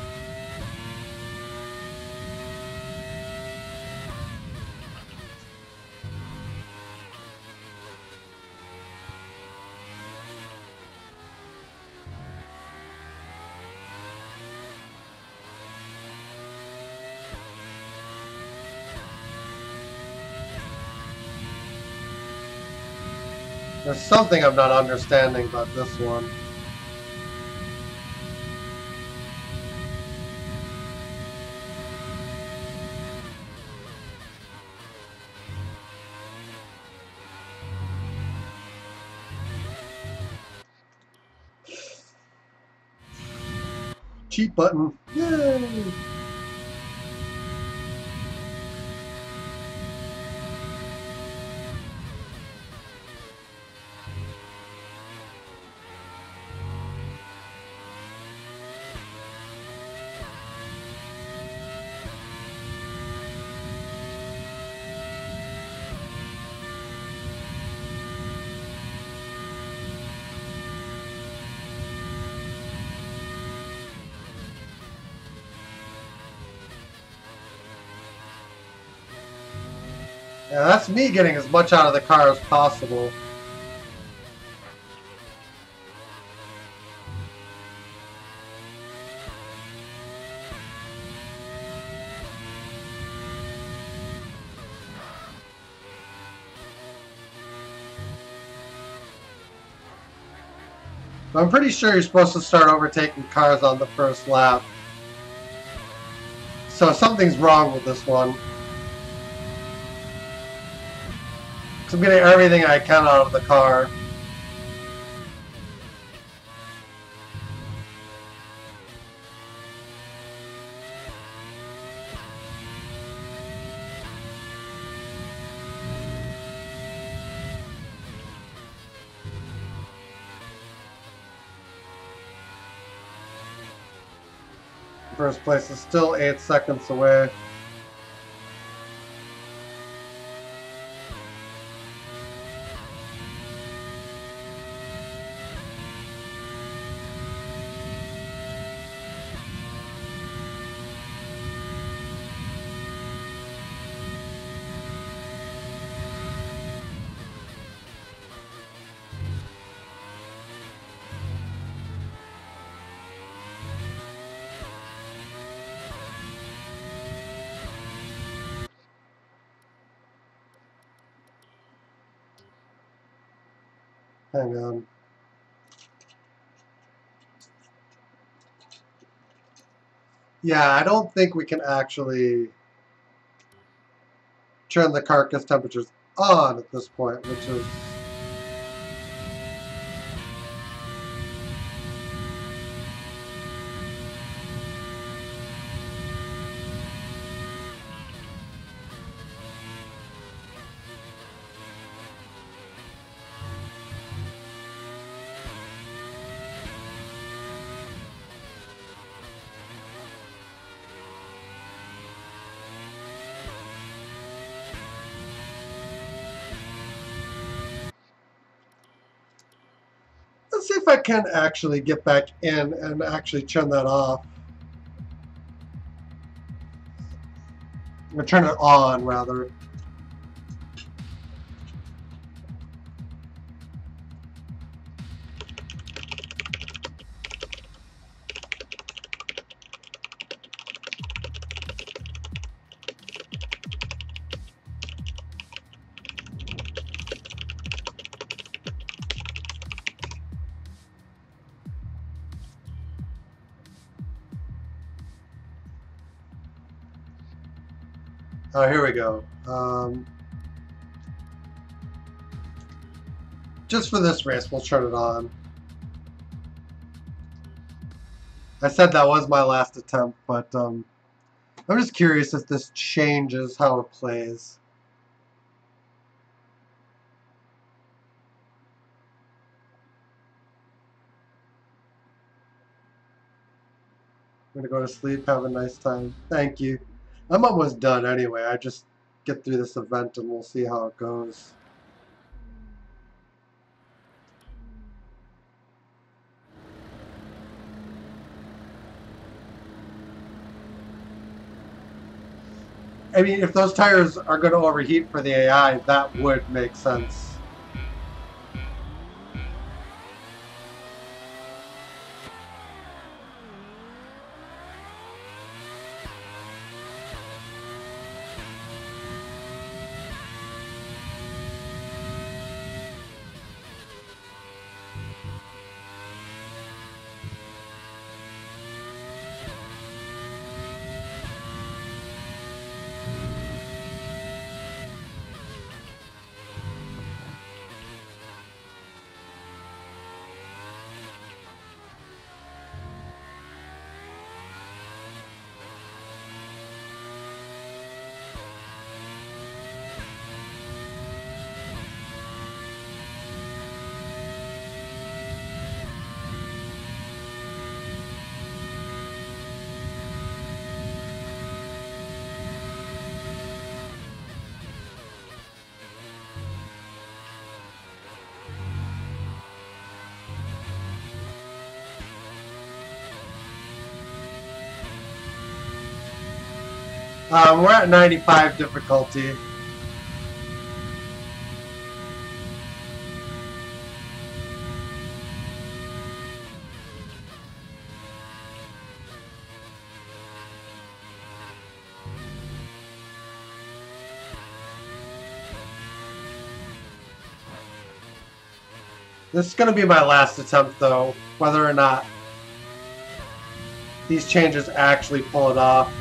There's something I'm not understanding about this one. Cheat button. Yay! Yeah, that's me getting as much out of the car as possible. I'm pretty sure you're supposed to start overtaking cars on the first lap. So something's wrong with this one. Because I'm getting everything I can out of the car. First place is still 8 seconds away. Hang on. Yeah, I don't think we can actually turn the carcass temperatures on at this point, which is... Let's see if I can actually get back in and actually turn that off. Or turn it on, rather. Oh, here we go. Just for this race, we'll turn it on. I said that was my last attempt, but I'm just curious if this changes how it plays. I'm gonna go to sleep, have a nice time. Thank you. I'm almost done anyway. I just get through this event and we'll see how it goes. I mean, if those tires are going to overheat for the AI, that would make sense. We're at 95 difficulty. This is going to be my last attempt, though, whether or not these changes actually pull it off.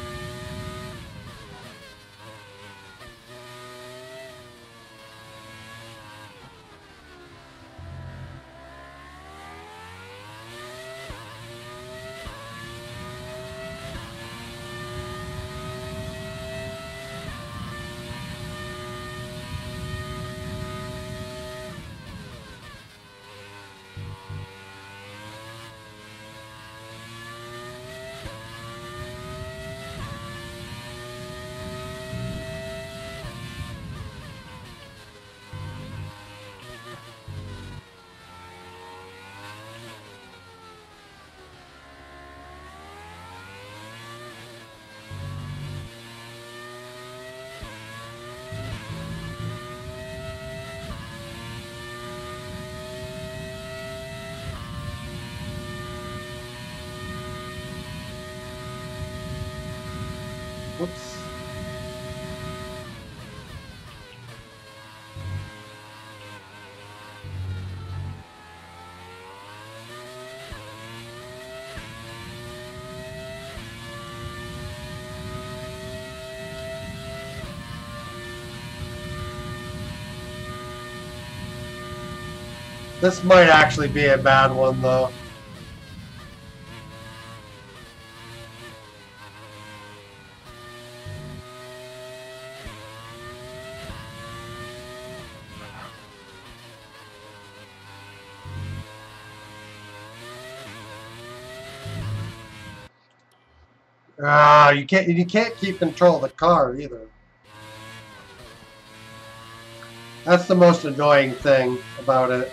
Whoops. This might actually be a bad one, though. You can't keep control of the car either. That's the most annoying thing about it.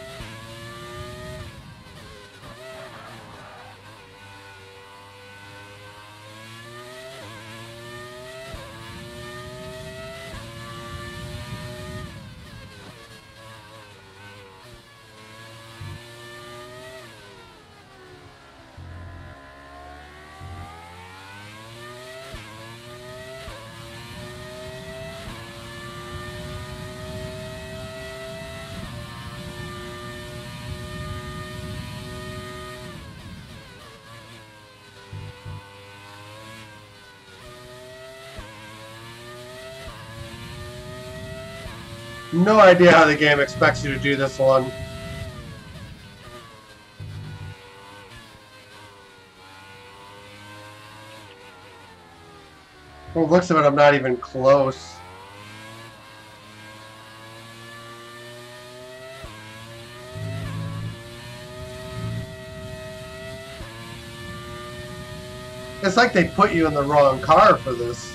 No idea how the game expects you to do this one. From the looks of it, I'm not even close. It's like they put you in the wrong car for this.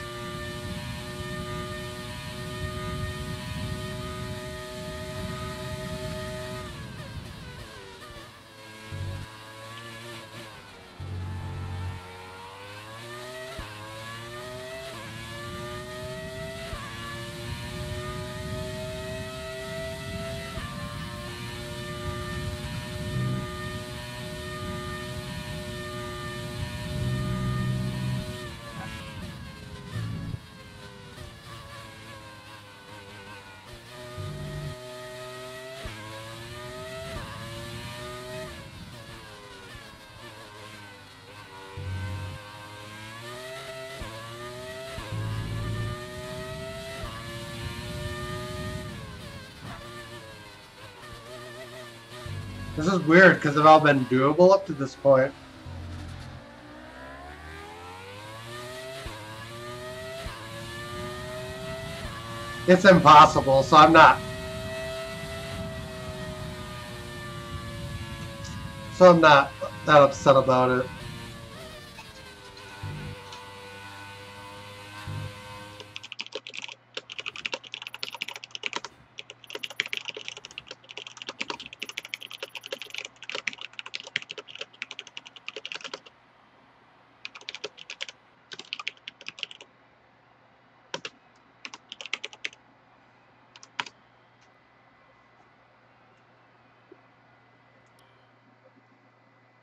This is weird because they've all been doable up to this point. It's impossible, so I'm not that upset about it.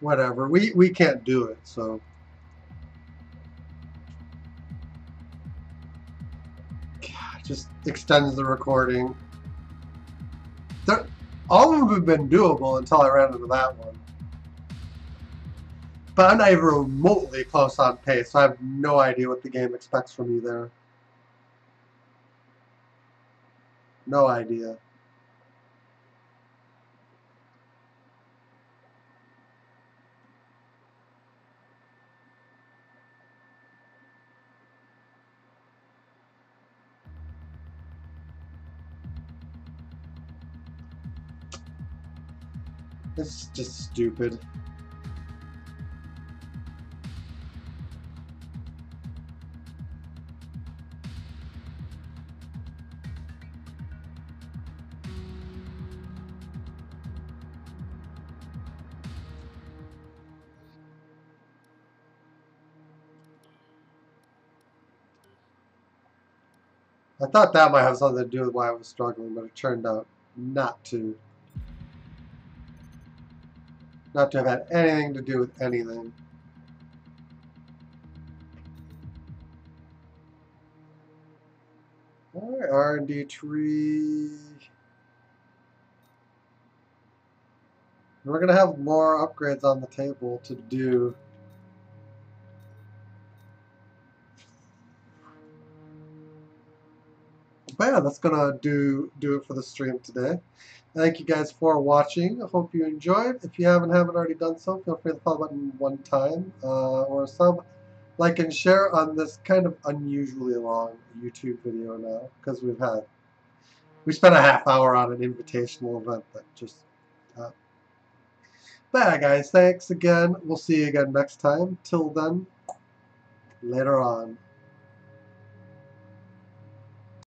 Whatever. We can't do it, so. God, just extends the recording. All of them have been doable until I ran into that one. But I'm not even remotely close on pace, so I have no idea what the game expects from me there. No idea. It's just stupid. I thought that might have something to do with why I was struggling, but it turned out not to. Not to have had anything to do with anything. Alright, R&D tree. We're going to have more upgrades on the table to do. But yeah, that's going to do it for the stream today. Thank you guys for watching. I hope you enjoyed. If you haven't already done so, feel free to follow the button one time or sub, like, and share on this kind of unusually long YouTube video now because we spent a half hour on an invitational event that just. But yeah, guys, thanks again. We'll see you again next time. Till then, later on.